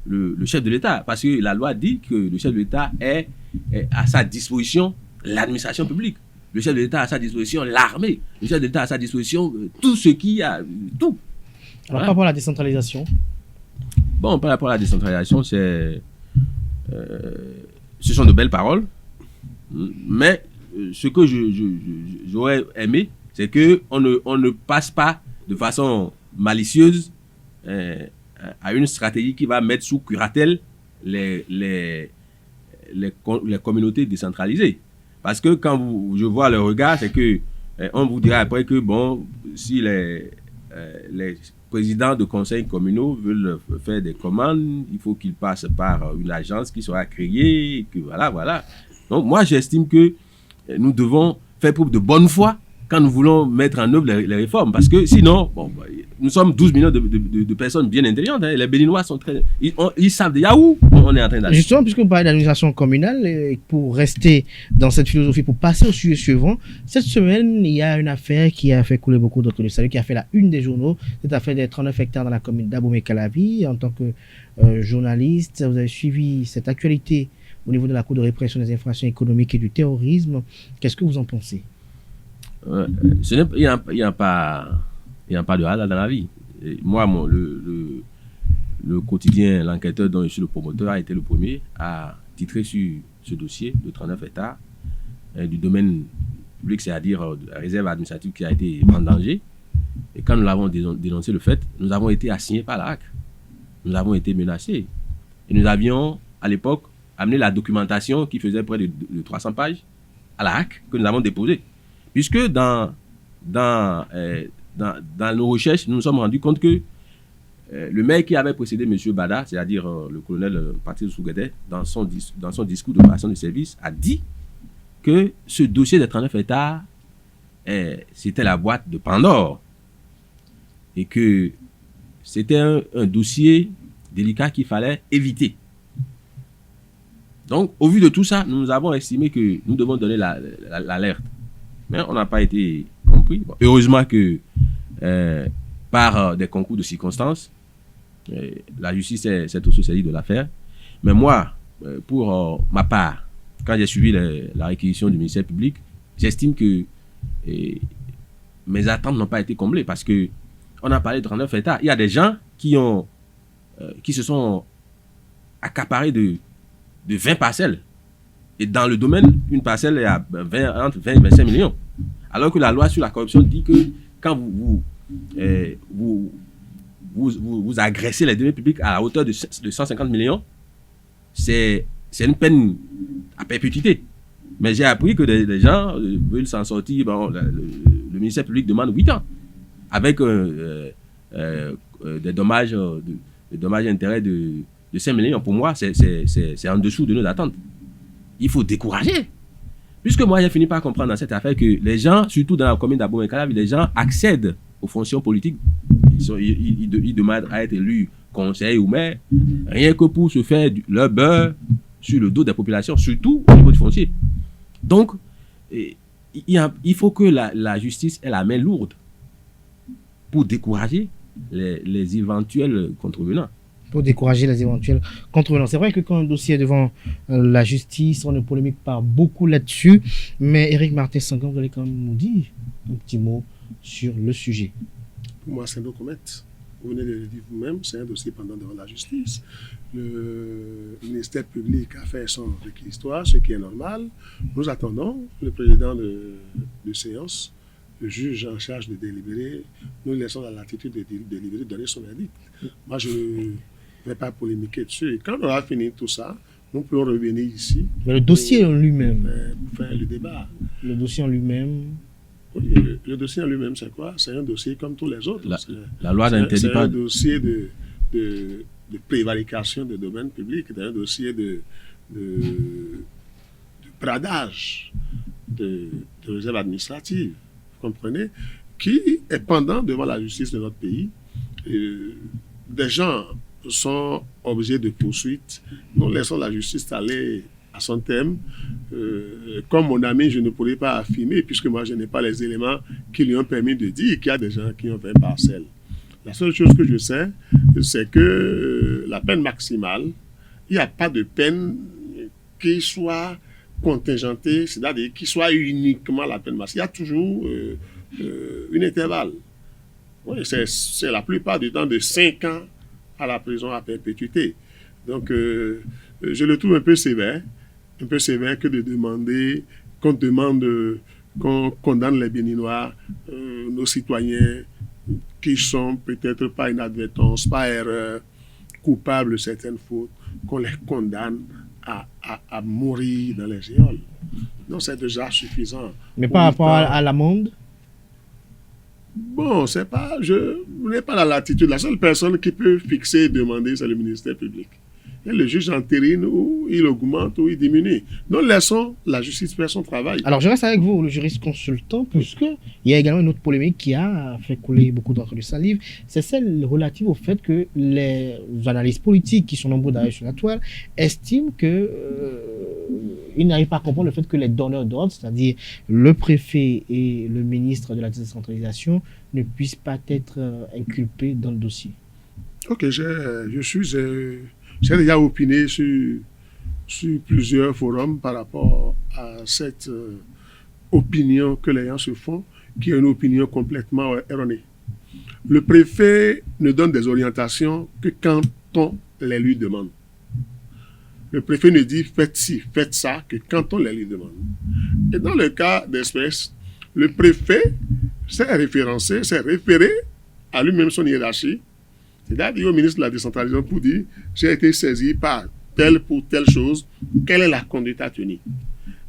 le chef de l'État. Parce que la loi dit que le chef de l'État est à sa disposition l'administration publique. Le chef de l'État a à sa disposition l'armée. Le chef de l'État a à sa disposition tout ce qu'il y a, tout. Alors, par rapport à la décentralisation? Bon, par rapport à la décentralisation, ce sont de belles paroles. Mais ce que j'aurais aimé, c'est qu'on ne passe pas de façon malicieuse à une stratégie qui va mettre sous curatelle les communautés décentralisées. Parce que quand je vois le regard, c'est que on vous dira après que bon, si les présidents de conseils communaux veulent faire des commandes, il faut qu'ils passent par une agence qui sera créée, et que voilà. Donc moi, j'estime que nous devons faire preuve de bonne foi quand nous voulons mettre en œuvre les réformes. Parce que sinon, bon, nous sommes 12 millions de personnes bien intelligentes. Hein. Les Béninois sont ils savent déjà où on est en train d'aller. Justement, puisque vous parlez d'administration communale, pour rester dans cette philosophie, pour passer au sujet suivant, cette semaine, il y a une affaire qui a fait couler beaucoup d'encre de salut, qui a fait la une des journaux. Cette affaire des 39 hectares dans la commune d'Abomey-Calavi. En tant que journaliste, vous avez suivi cette actualité au niveau de la Cour de répression des infractions économiques et du terrorisme. Qu'est-ce que vous en pensez? Il n'y a pas de hasard dans la vie. Et moi, le quotidien, l'enquêteur dont je suis le promoteur, a été le premier à titrer sur ce dossier de 39 hectares du domaine public, c'est-à-dire la réserve administrative qui a été en danger. Et quand nous l'avons dénoncé le fait, nous avons été assignés par la HAC. Nous avons été menacés. Et nous avions, à l'époque, amené la documentation qui faisait près de 300 pages à la HAC que nous avons déposée. Puisque dans nos recherches, nous nous sommes rendus compte que le maire qui avait précédé M. Bada, c'est-à-dire le colonel Patrice Souguedet, dans son discours de passation de service, a dit que ce dossier des 39 hectares, c'était la boîte de Pandore. Et que c'était un dossier délicat qu'il fallait éviter. Donc, au vu de tout ça, nous avons estimé que nous devons donner l'alerte. Mais on n'a pas été compris. Bon, heureusement que par des concours de circonstances, la justice s'est aussi saisie de l'affaire. Mais moi, pour ma part, quand j'ai suivi la réquisition du ministère public, j'estime que mes attentes n'ont pas été comblées parce que on a parlé de 39 hectares. Il y a des gens qui se sont accaparés de 20 parcelles. Et dans le domaine, une parcelle est à entre 20 et 25 millions. Alors que la loi sur la corruption dit que quand vous agressez les deniers publics à la hauteur de 150 millions, c'est une peine à perpétuité. Mais j'ai appris que des gens veulent s'en sortir. Bon, le ministère public demande 8 ans. Avec des dommages et intérêts de 5 millions. Pour moi, c'est en dessous de nos attentes. Il faut décourager. Puisque moi, j'ai fini par comprendre dans cette affaire que les gens, surtout dans la commune d'Abomey-Calavi, les gens accèdent aux fonctions politiques. Ils demandent à être élus conseil ou maire, rien que pour se faire leur beurre sur le dos des populations, surtout au niveau du foncier. Donc, il faut que la justice ait la main lourde pour décourager les éventuels contrevenants. Pour décourager les éventuels contrevenants. C'est vrai que quand un dossier est devant la justice, on ne polémique pas beaucoup là-dessus, mais Éric Martin Senghor, vous allez quand même nous dire un petit mot sur le sujet. Pour moi, c'est un document. Vous venez de le dire vous-même, c'est un dossier pendant devant la justice. Le ministère public a fait son réquisitoire, ce qui est normal. Nous attendons le président de séance, le juge en charge de délibérer. Nous laissons la latitude de délibérer, de donner son verdict. Moi, je ne vais pas polémiquer dessus. Et quand on aura fini tout ça, nous pouvons revenir ici. Mais le dossier en lui-même. Pour faire le débat. Le dossier en lui-même. Oui, le dossier en lui-même, c'est quoi? C'est un dossier comme tous les autres. La loi n'interdit pas. C'est un dossier de prévarication de domaine public, c'est un dossier de bradage de réserve administrative, vous comprenez, qui est pendant devant la justice de notre pays. Des gens sont obligés de poursuites. Nous laissons la justice aller à son thème. Comme mon ami, je ne pourrais pas affirmer, puisque moi, je n'ai pas les éléments qui lui ont permis de dire qu'il y a des gens qui ont 20 parcelles. La seule chose que je sais, c'est que la peine maximale, il n'y a pas de peine qui soit contingentée, c'est-à-dire qui soit uniquement la peine maximale. Il y a toujours un intervalle. Oui, c'est la plupart du temps de 5 ans à la prison à perpétuité. Donc, je le trouve un peu sévère que de demander qu'on condamne les Béninois, nos citoyens qui sont peut-être pas inadvertance, pas erreur, coupables de certaines fautes, qu'on les condamne à mourir dans les géoles. Non, c'est déjà suffisant. Mais par rapport à l'amende? Bon, je n'ai pas la latitude. La seule personne qui peut fixer et demander, c'est le ministère public. Et le juge entérine ou il augmente ou il diminue. Donc, laissons la justice faire son travail. Alors, je reste avec vous, le juriste consultant, puisqu'il y a également une autre polémique qui a fait couler beaucoup d'encre de salive. C'est celle relative au fait que les analystes politiques, qui sont nombreux d'ailleurs sur la toile, estiment qu'ils n'arrivent pas à comprendre le fait que les donneurs d'ordre, c'est-à-dire le préfet et le ministre de la décentralisation, ne puissent pas être inculpés dans le dossier. Ok, j'ai déjà opiné sur plusieurs forums par rapport à cette opinion que les gens se font, qui est une opinion complètement erronée. Le préfet ne donne des orientations que quand on les lui demande. Le préfet ne dit faites ci, faites ça, que quand on les lui demande. Et dans le cas d'espèce, le préfet s'est référé à lui-même son hiérarchie, c'est-à-dire au ministre de la décentralisation pour dire j'ai été saisi par telle pour telle chose, quelle est la conduite à tenir?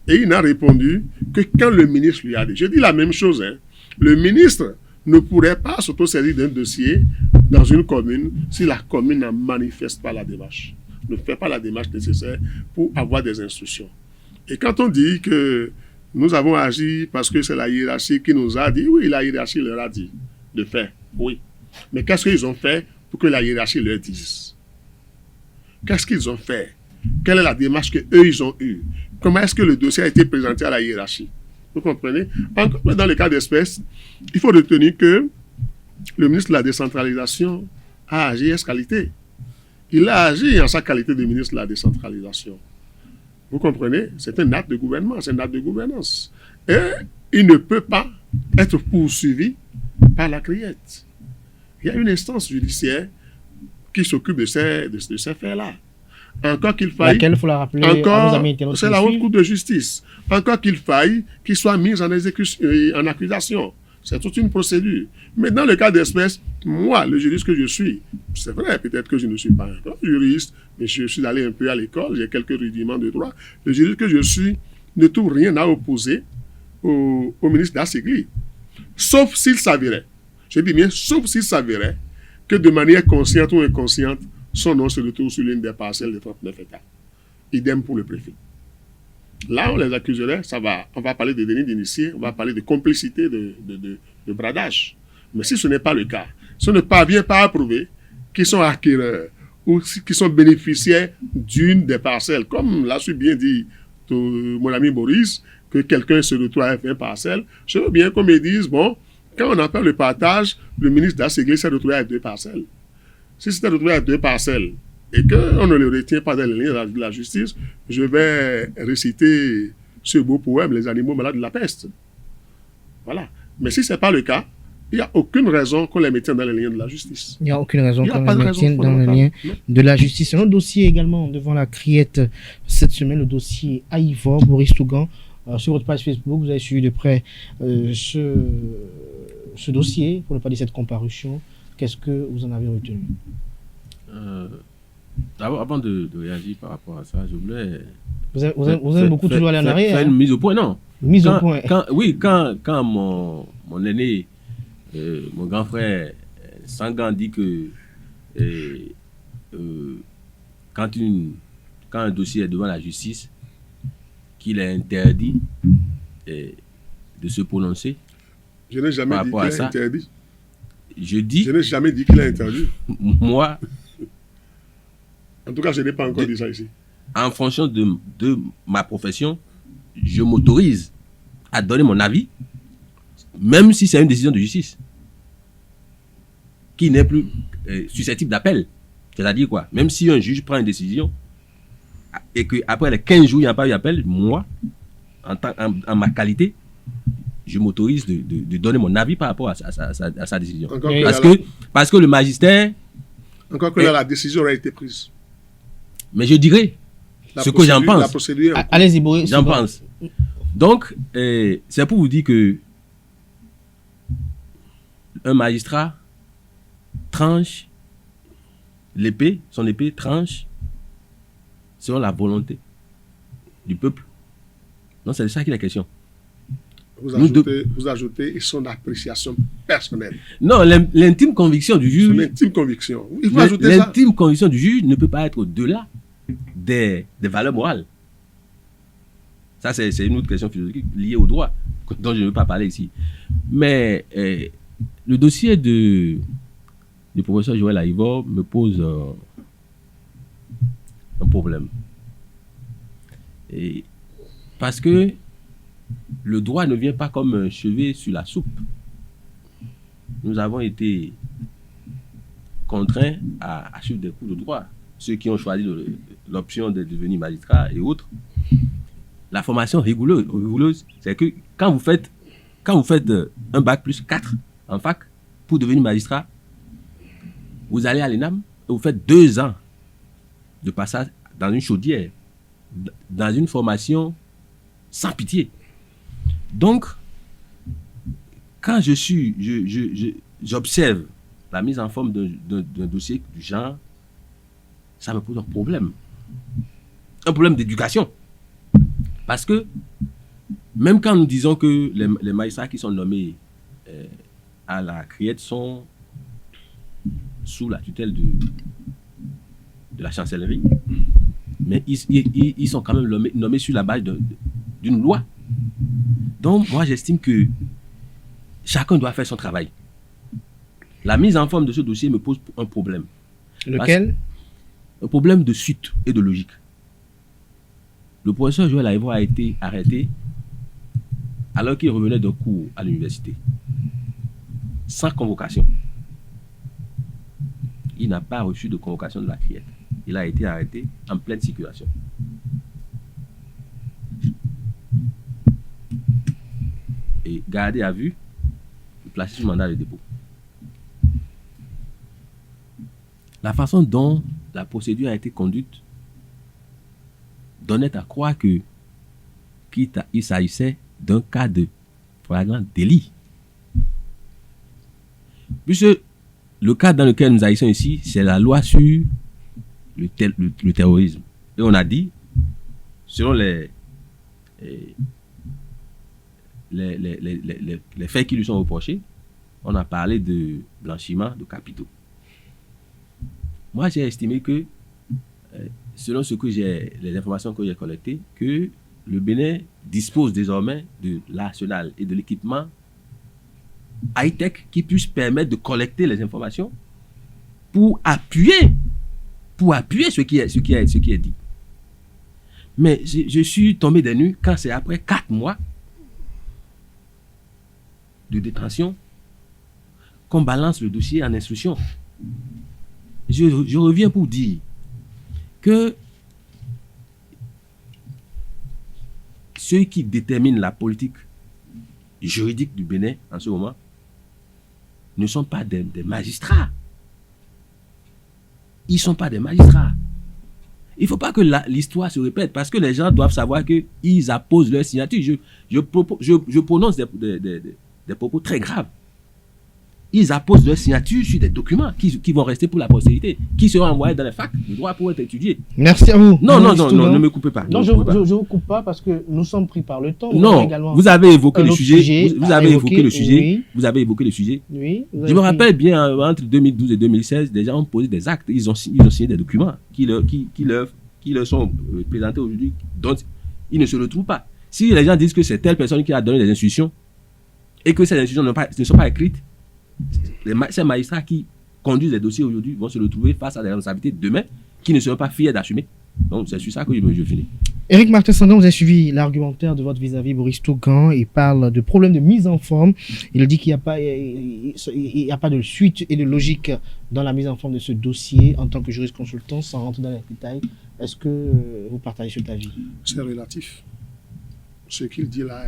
Et il n'a répondu que quand le ministre lui a dit. Je dis la même chose, hein. Le ministre ne pourrait pas s'auto-saisir d'un dossier dans une commune si la commune n'en manifeste pas la démarche, ne fait pas la démarche nécessaire pour avoir des instructions. Et quand on dit que nous avons agi parce que c'est la hiérarchie qui nous a dit, oui, la hiérarchie leur a dit de faire, oui. Mais qu'est-ce qu'ils ont fait pour que la hiérarchie leur dise? Qu'est-ce qu'ils ont fait? Quelle est la démarche qu'eux, ils ont eue? Comment est-ce que le dossier a été présenté à la hiérarchie? Vous comprenez? Encore dans le cas d'espèce, il faut retenir que le ministre de la décentralisation a agi en qualité. Il a agi en sa qualité de ministre de la décentralisation. Vous comprenez? C'est un acte de gouvernement, c'est un acte de gouvernance. Et il ne peut pas être poursuivi par la criette. Il y a une instance judiciaire qui s'occupe de ces faits-là. Encore qu'il faille... Laquelle, il faut la rappeler à nos amis internautes. C'est la haute cour de justice. Encore qu'il faille qu'il soit mis en accusation. C'est toute une procédure. Mais dans le cas d'espèce, moi, le juriste que je suis, c'est vrai, peut-être que je ne suis pas un grand juriste, mais je suis allé un peu à l'école, j'ai quelques rudiments de droit. Le juriste que je suis ne trouve rien à opposer au ministre d'Assigli. Sauf s'il s'avérait, je dis bien, sauf s'il s'avérait que de manière consciente ou inconsciente, son nom se retrouve sur l'une des parcelles de 39 hectares. Idem pour le préfet. Là, on les accuserait, on va parler de déni d'initié, on va parler de complicité, de bradage. Mais si ce n'est pas le cas, si on ne parvient pas à prouver qu'ils sont acquéreurs ou qu'ils sont bénéficiaires d'une des parcelles, comme l'a su bien dit mon ami Boris, que quelqu'un se retrouve avec 20 parcelles, je veux bien qu'on me dise, bon, quand on appelle le partage, le ministre d'Asséglé s'est retrouvé avec 2 parcelles. Si s'est retrouvé avec 2 parcelles et qu'on ne le retient pas dans les lignes de la justice, je vais réciter ce beau poème, Les animaux malades de la peste. Voilà. Mais si ce n'est pas le cas, il n'y a aucune raison qu'on les maintienne dans les liens de la justice. Il n'y a aucune raison qu'on les maintienne dans les liens de la justice. Un autre dossier également devant la criette cette semaine, le dossier Aïvor, Boris Tougan. Sur votre page Facebook, vous avez suivi de près ce dossier, pour ne pas dire cette comparution. Qu'est-ce que vous en avez retenu? Avant de réagir par rapport à ça, je voulais... Vous aimez beaucoup toujours aller en arrière. Faire une mise au point, non. Mise au point. Quand mon aîné, mon grand frère Sangan dit que quand un dossier est devant la justice, qu'il est interdit de se prononcer. Je n'ai jamais dit qu'il est interdit. Je n'ai jamais dit qu'il est interdit. Moi. En tout cas, je n'ai pas encore dit ça ici. En fonction de ma profession, je m'autorise à donner mon avis, même si c'est une décision de justice qui n'est plus susceptible d'appel. C'est-à-dire quoi? Même si un juge prend une décision et qu'après les 15 jours, il n'y a pas eu d'appel, moi, en ma qualité, je m'autorise de donner mon avis par rapport à sa décision. Parce que le magistère... Encore que là, la décision aurait été prise. Mais je dirais ce que j'en pense. Allez-y, Boris. J'en pense. Donc, c'est pour vous dire que un magistrat tranche son épée tranche selon la volonté du peuple. Non, c'est de ça qu'il est question. Vous ajoutez son appréciation personnelle. Non, l'intime conviction du juge. Son intime conviction. Il faut ajouter ça. L'intime conviction du juge ne peut pas être au-delà des valeurs morales. Ça, c'est une autre question philosophique liée au droit, dont je ne veux pas parler ici. Mais le dossier du professeur Joël Aïvor me pose un problème. Et parce que le droit ne vient pas comme un cheveu sur la soupe. Nous avons été contraints à suivre des cours de droit. Ceux qui ont choisi l'option de devenir magistrat et autres. La formation rigoureuse, c'est que quand vous faites un bac plus 4 en fac pour devenir magistrat, vous allez à l'ENAM et vous faites 2 ans de passage dans une chaudière, dans une formation sans pitié. Donc, quand j'observe la mise en forme d'un dossier du genre, ça me pose un problème d'éducation. Parce que, même quand nous disons que les magistrats qui sont nommés à la criette sont sous la tutelle de la chancellerie, mais ils sont quand même nommés sur la base d'une loi. Donc, moi, j'estime que chacun doit faire son travail. La mise en forme de ce dossier me pose un problème. Lequel? Un problème de suite et de logique. Le professeur Joël Aïvor a été arrêté alors qu'il revenait d'un cours à l'université, sans convocation. Il n'a pas reçu de convocation de la criette. Il a été arrêté en pleine circulation. Et gardé à vue, placé sous mandat de dépôt. La façon dont la procédure a été conduite donnait à croire qu'il s'agissait d'un cas de flagrant délit. Puisque le cas dans lequel nous agissons ici, c'est la loi sur le terrorisme. Et on a dit, selon les faits qui lui sont reprochés, on a parlé de blanchiment de capitaux. Moi, j'ai estimé que, selon les informations que j'ai collectées, que le Bénin dispose désormais de l'arsenal et de l'équipement high-tech qui puisse permettre de collecter les informations pour appuyer ce qui est dit. Mais je suis tombé des nues quand c'est après 4 mois de détention qu'on balance le dossier en instruction. Je reviens pour dire que ceux qui déterminent la politique juridique du Bénin en ce moment ne sont pas des magistrats. Ils ne sont pas des magistrats. Il ne faut pas que l'histoire se répète parce que les gens doivent savoir qu'ils apposent leur signature. Je prononce des propos très graves. Ils apposent leur signature sur des documents qui vont rester pour la postérité, qui seront envoyés dans les facs de droit pour être étudiés. Merci à vous. Non, ne me coupez pas. Non, je ne vous coupe pas parce que nous sommes pris par le temps. Non, vous avez évoqué le sujet. Vous avez évoqué le sujet. Oui. Vous avez évoqué le sujet. Oui, je me rappelle bien, entre 2012 et 2016, des gens ont posé des actes. Ils ont signé des documents qui leur sont présentés aujourd'hui, dont ils ne se retrouvent pas. Si les gens disent que c'est telle personne qui a donné des instructions et que ces instructions ne sont pas écrites, ces magistrats qui conduisent les dossiers aujourd'hui vont se retrouver face à des responsabilités demain qui ne seront pas fiers d'assumer. Donc c'est sur ça que je finis. Éric Martin Sandan, vous avez suivi l'argumentaire de votre vis-à-vis Boris Tougan. Il parle de problèmes de mise en forme. Il dit qu'il n'y a pas de suite et de logique dans la mise en forme de ce dossier en tant que juriste consultant, sans rentrer dans les détails. Est-ce que vous partagez cet avis? C'est relatif. Ce qu'il dit là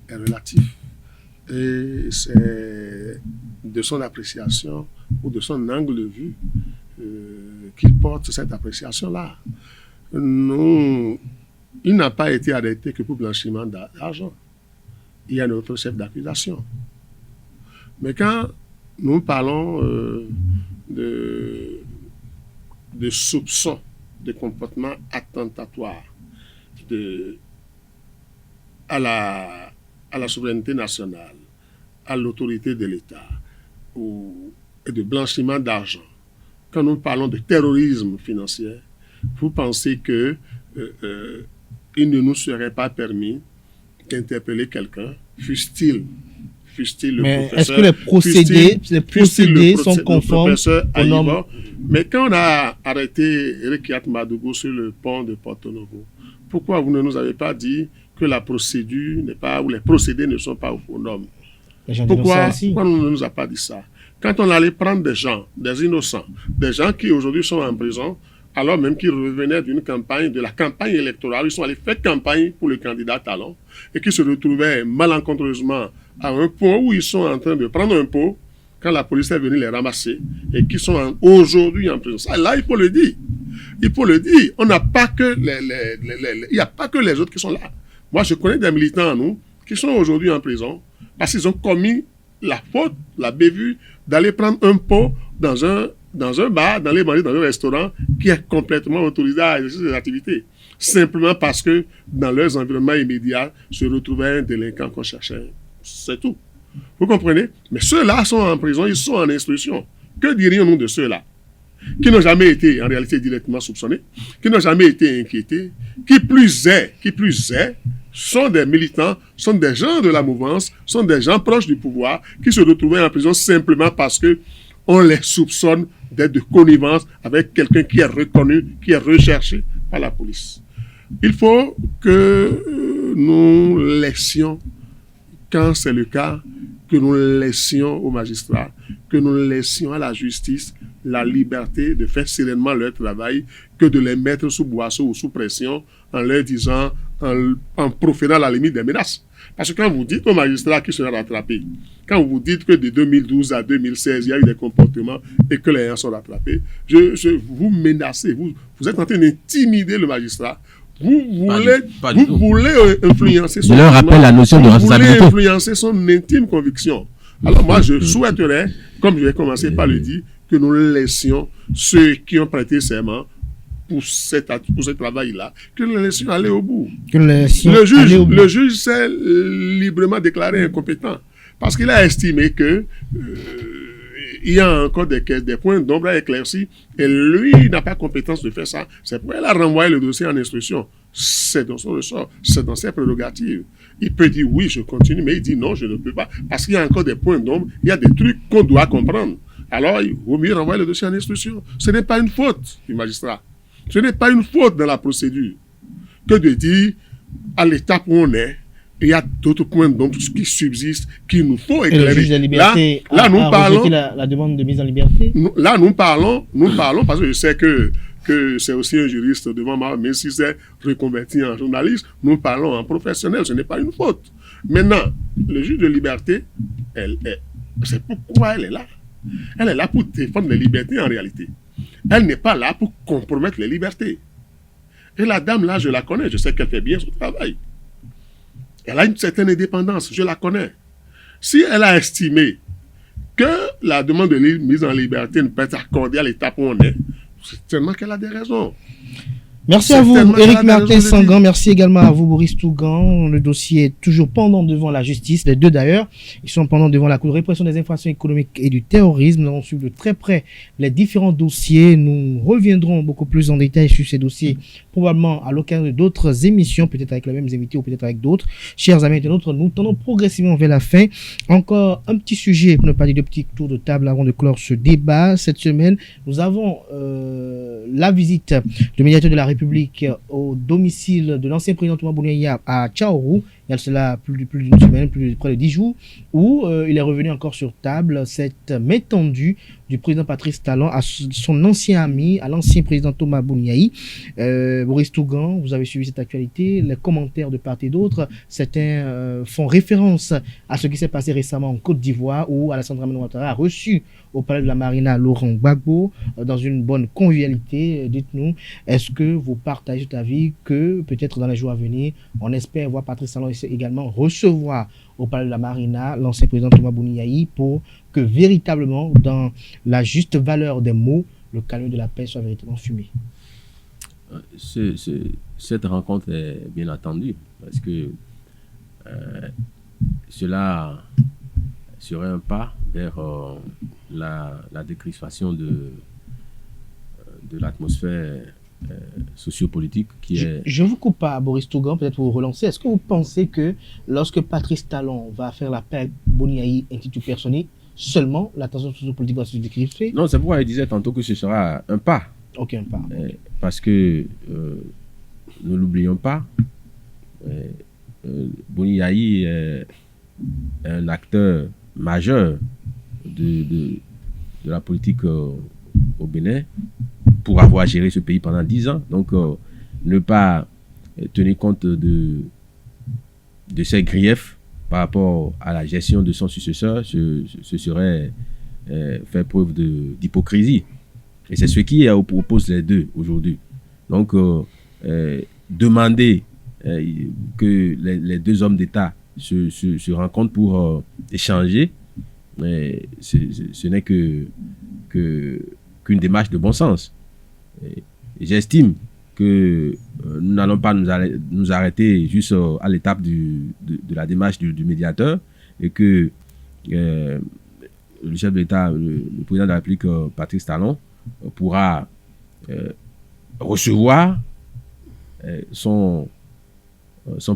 est relatif. Et c'est de son appréciation ou de son angle de vue qu'il porte cette appréciation-là. Il n'a pas été arrêté que pour blanchiment d'argent. Il y a notre chef d'accusation. Mais quand nous parlons de soupçons de comportement attentatoire à la souveraineté nationale, à l'autorité de l'État, et de blanchiment d'argent, quand nous parlons de terrorisme financier, vous pensez que il ne nous serait pas permis d'interpeller quelqu'un, fût-il le mais professeur. Est-ce que les procédés sont conformes aux normes? Mais quand on a arrêté Eric Madougou sur le pont de Porto-Novo, pourquoi vous ne nous avez pas dit que la procédure n'est pas, ou les procédés ne sont pas aux normes? Pourquoi on ne nous a pas dit ça? Quand on allait prendre des gens, des innocents, des gens qui aujourd'hui sont en prison, alors même qu'ils revenaient d'une campagne, de la campagne électorale, ils sont allés faire campagne pour le candidat Talon, et qui se retrouvaient malencontreusement à un point où ils sont en train de prendre un pot, quand la police est venue les ramasser, et qui sont aujourd'hui en prison. Ça, là, il faut le dire. Il faut le dire. On n'a pas que il n'y a pas que les autres qui sont là. Moi, je connais des militants, nous, qui sont aujourd'hui en prison, parce qu'ils ont commis la faute, la bévue, d'aller prendre un pot dans un bar, dans un restaurant qui est complètement autorisé à exercer des activités. Simplement parce que dans leurs environnements immédiats se retrouvait un délinquant qu'on cherchait. C'est tout. Vous comprenez? Mais ceux-là sont en prison, ils sont en instruction. Que dirions-nous de ceux-là? Qui n'ont jamais été en réalité directement soupçonnés, qui n'ont jamais été inquiétés, qui plus est, sont des militants, sont des gens de la mouvance, sont des gens proches du pouvoir qui se retrouvaient en prison simplement parce que on les soupçonne d'être de connivence avec quelqu'un qui est reconnu, qui est recherché par la police. Il faut que nous laissions, quand c'est le cas, que nous laissions aux magistrats, que nous laissions à la justice la liberté de faire sereinement leur travail, que de les mettre sous boisseau ou sous pression en leur disant, en proférant à la limite des menaces. Parce que quand vous dites aux magistrats qui seront rattrapés, quand vous dites que de 2012 à 2016, il y a eu des comportements et que les gens sont rattrapés, vous menacez, vous êtes en train d'intimider le magistrat. Vous voulez influencer son... Je leur rappelle la notion de responsabilité. Vous voulez influencer son intime conviction. Alors moi, je souhaiterais, comme je vais commencer par le dire, que nous laissions ceux qui ont prêté serment pour ce travail-là, que nous les laissions aller au bout. Le juge s'est librement déclaré incompétent parce qu'il a estimé que il y a encore des points d'ombre à éclaircir et lui, il n'a pas compétence de faire ça. C'est pourquoi il a renvoyé le dossier en instruction. C'est dans son ressort, c'est dans ses prérogatives. Il peut dire oui, je continue, mais il dit non, je ne peux pas parce qu'il y a encore des points d'ombre, il y a des trucs qu'on doit comprendre. Alors, il vaut mieux renvoyer le dossier en instruction. Ce n'est pas une faute du magistrat. Ce n'est pas une faute dans la procédure. que de dire à l'étape où on est, il y a d'autres points qui subsistent qu'il nous faut éclairer. Et le juge de la liberté là, nous parlons rejeté la demande de mise en liberté. Là, nous parlons parce que je sais que c'est aussi un juriste devant moi, même si c'est reconverti en journaliste, nous parlons en professionnel, ce n'est pas une faute. Maintenant, le juge de liberté, c'est pourquoi elle est là. Elle est là pour défendre les libertés en réalité. Elle n'est pas là pour compromettre les libertés. Et la dame là, je la connais, je sais qu'elle fait bien son travail. Elle a une certaine indépendance, je la connais. Si elle a estimé que la demande de mise en liberté ne peut être accordée à l'étape où on est, c'est tellement qu'elle a des raisons. Merci à vous, Éric Martin Sangan. Merci également à vous, Boris Tougan. Le dossier est toujours pendant devant la justice. Les deux d'ailleurs, ils sont pendant devant la Cour de répression des infractions économiques et du terrorisme. Nous allons suivre de très près les différents dossiers. Nous reviendrons beaucoup plus en détail sur ces dossiers, probablement à l'occasion d'autres émissions, peut-être avec les mêmes invités ou peut-être avec d'autres. Chers amis internautes, nous tendons progressivement vers la fin. Encore un petit sujet, pour ne pas dire de petits tours de table avant de clore ce débat. Cette semaine, nous avons la visite du médiateur de la République au domicile de l'ancien président Touma Bouniaï à Tchaourou. Il y a cela plus d'une semaine, près de 10 jours, où il est revenu encore sur table cette main tendue du président Patrice Talon à son ancien ami, à l'ancien président Touma Bouniaï. Boris Tougan, vous avez suivi cette actualité, les commentaires de part et d'autre, certains font référence à ce qui s'est passé récemment en Côte d'Ivoire, où Alassane Dramane Ouattara a reçu au palais de la Marina Laurent Gbagbo dans une bonne convivialité. Dites-nous, est-ce que vous partagez cet avis que peut-être dans les jours à venir, on espère voir Patrice Talon également recevoir au palais de la Marina l'ancien président Touma Bouniaï pour que véritablement, dans la juste valeur des mots, le calme de la paix soit véritablement fumé? Cette rencontre est bien attendue parce que cela serait un pas vers la décrispation de l'atmosphère sociopolitique qui est... Je vous coupe pas, Boris Tougan, peut-être pour vous relancer. Est-ce que vous pensez que lorsque Patrice Talon va faire la paix Bouniaï institut personnel, seulement la tension sociopolitique va se décrisper? Non, c'est pourquoi je disais tantôt que ce sera un pas. Ok, un pas. Parce que, ne l'oublions pas, Bouniaï est un acteur majeur de la politique au Bénin, pour avoir géré ce pays pendant 10 ans. Donc, ne pas tenir compte de ses griefs par rapport à la gestion de son successeur, ce serait faire preuve d'hypocrisie. Et c'est ce qui oppose les deux aujourd'hui. Donc, demander que les deux hommes d'État se rencontrent pour échanger, ce n'est qu'une démarche de bon sens. J'estime que nous n'allons pas nous arrêter juste à l'étape de la démarche du médiateur et que le chef de l'État, le président de la République, Patrice Talon, pourra recevoir son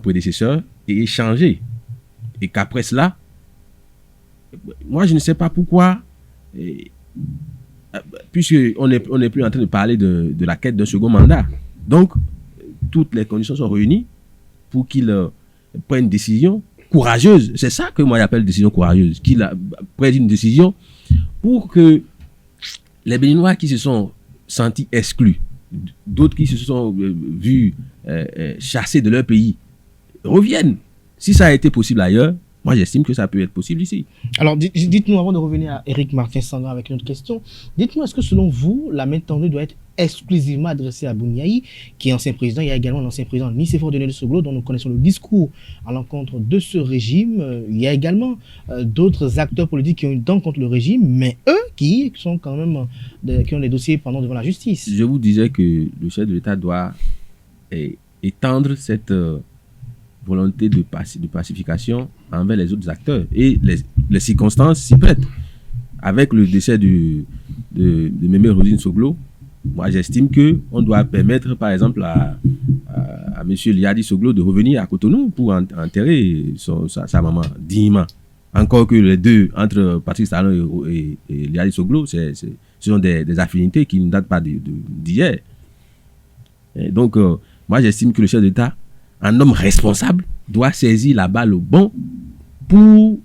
prédécesseur et échanger. Et qu'après cela, moi je ne sais pas pourquoi, puisqu'on n'est plus en train de parler de la quête d'un second mandat. Donc, toutes les conditions sont réunies pour qu'il prenne une décision courageuse. C'est ça que moi j'appelle décision courageuse. Qu'il prenne une décision pour que les Béninois qui se sont sentis exclus, d'autres qui se sont vus chassés de leur pays, reviennent. Si ça a été possible ailleurs, moi, j'estime que ça peut être possible ici. Alors, dites-nous, avant de revenir à Éric Martin Sangan avec une autre question, dites-nous, est-ce que selon vous, la main tendue doit être exclusivement adressée à Bouniaï, qui est ancien président? Il y a également l'ancien président Nicéphore Denis Soglo, dont nous connaissons le discours à l'encontre de ce régime. Il y a également d'autres acteurs politiques qui ont une dent contre le régime, mais eux qui sont quand même qui ont des dossiers pendant devant la justice. Je vous disais que le chef de l'État doit étendre cette volonté de pacification envers les autres acteurs. Et les circonstances s'y prêtent. Avec le décès de Mémé Rosine Soglo, moi j'estime qu'on doit permettre par exemple à M. Liadi Soglo de revenir à Cotonou pour enterrer sa maman dignement. Encore que les deux, entre Patrice Talon et Liadi Soglo, ce sont des affinités qui ne datent pas d'hier. Donc moi j'estime que le chef d'État, un homme responsable, doit saisir la balle au bon pour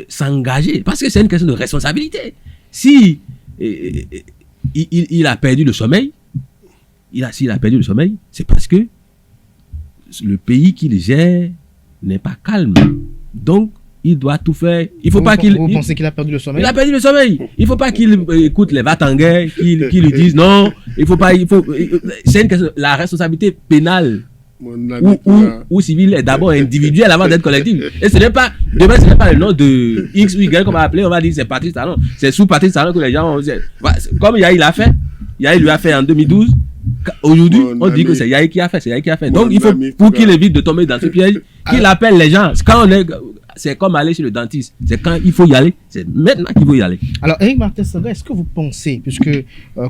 s'engager. Parce que c'est une question de responsabilité. Si il a perdu le sommeil, s'il a perdu le sommeil, c'est parce que le pays qu'il gère n'est pas calme. Donc, il doit tout faire. Il faut pas qu'il. Vous pensez qu'il a perdu le sommeil? Il a perdu le sommeil. Il faut pas qu'il écoute les va-t-en-guerre, qu'il lui dise non. C'est une question. La responsabilité pénale ou civile est d'abord individuelle avant d'être collective. Et ce n'est pas. Demain, ce n'est pas le nom de X ou Y qu'on va appeler. On va dire c'est Patrice Talon. C'est sous Patrice Talon que les gens. Comme Yahi l'a fait. Yahi lui a fait en 2012. Aujourd'hui, on dit que c'est Yahi qui a fait. C'est Yahi qui a fait. Donc, il faut, pour qu'il évite de tomber dans ce piège, qu'il appelle les gens. Quand on est. C'est comme aller chez le dentiste. C'est quand il faut y aller. C'est maintenant qu'il faut y aller. Alors, Éric Martin Sanga, est-ce que vous pensez, puisque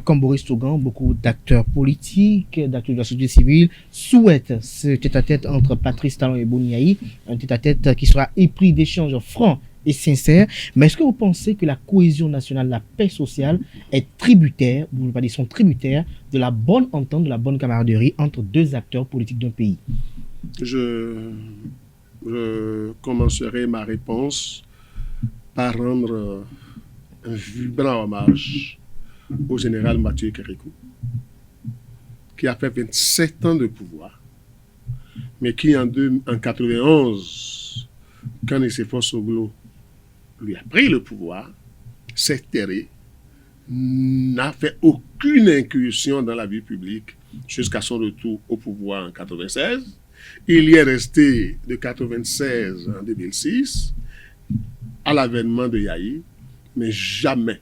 comme Boris Tougan, beaucoup d'acteurs politiques, d'acteurs de la société civile souhaitent ce tête-à-tête entre Patrice Talon et Boni Yahi, un tête-à-tête qui sera épris d'échanges francs et sincères, mais est-ce que vous pensez que la cohésion nationale, la paix sociale est tributaire, vous ne pas dire sont tributaires, de la bonne entente, de la bonne camaraderie entre deux acteurs politiques d'un pays? Je commencerai ma réponse par rendre un vibrant hommage au général Mathieu Kérékou, qui a fait 27 ans de pouvoir, mais qui en 91, quand Nicéphore Soglo lui a pris le pouvoir, s'est terré, n'a fait aucune incursion dans la vie publique jusqu'à son retour au pouvoir en 1996. Il y est resté de 1996 en 2006 à l'avènement de Yahi, mais jamais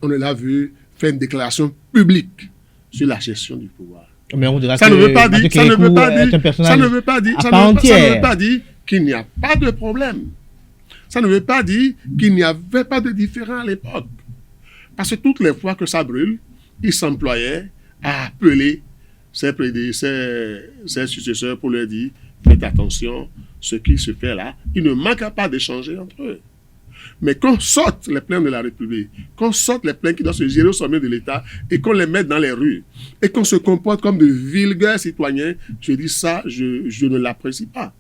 on ne l'a vu faire une déclaration publique sur la gestion du pouvoir. Mais on dirait ça ne veut pas dire qu'il n'y a pas de problème. Ça ne veut pas dire qu'il n'y avait pas de différend à l'époque. Parce que toutes les fois que ça brûle, il s'employait à appeler ses successeurs pour leur dire « Faites attention, ce qui se fait là, il ne manque pas d'échanger entre eux. » Mais qu'on sorte les plaintes de la République, qu'on sorte les plaintes qui doivent se gérer au sommet de l'État et qu'on les mette dans les rues et qu'on se comporte comme de vulgaires citoyens, je dis ça, je ne l'apprécie pas.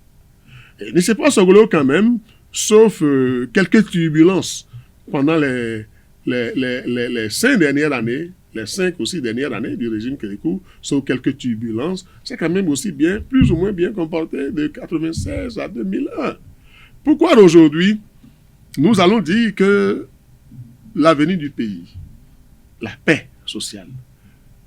Et Nicéphore Soglo quand même, sauf quelques turbulences pendant les 5 dernières années, les 5 ou 6 dernières années du régime Kérékou, sauf quelques turbulences, c'est quand même aussi bien, plus ou moins bien comporté de 1996 à 2001. Pourquoi aujourd'hui, nous allons dire que l'avenir du pays, la paix sociale,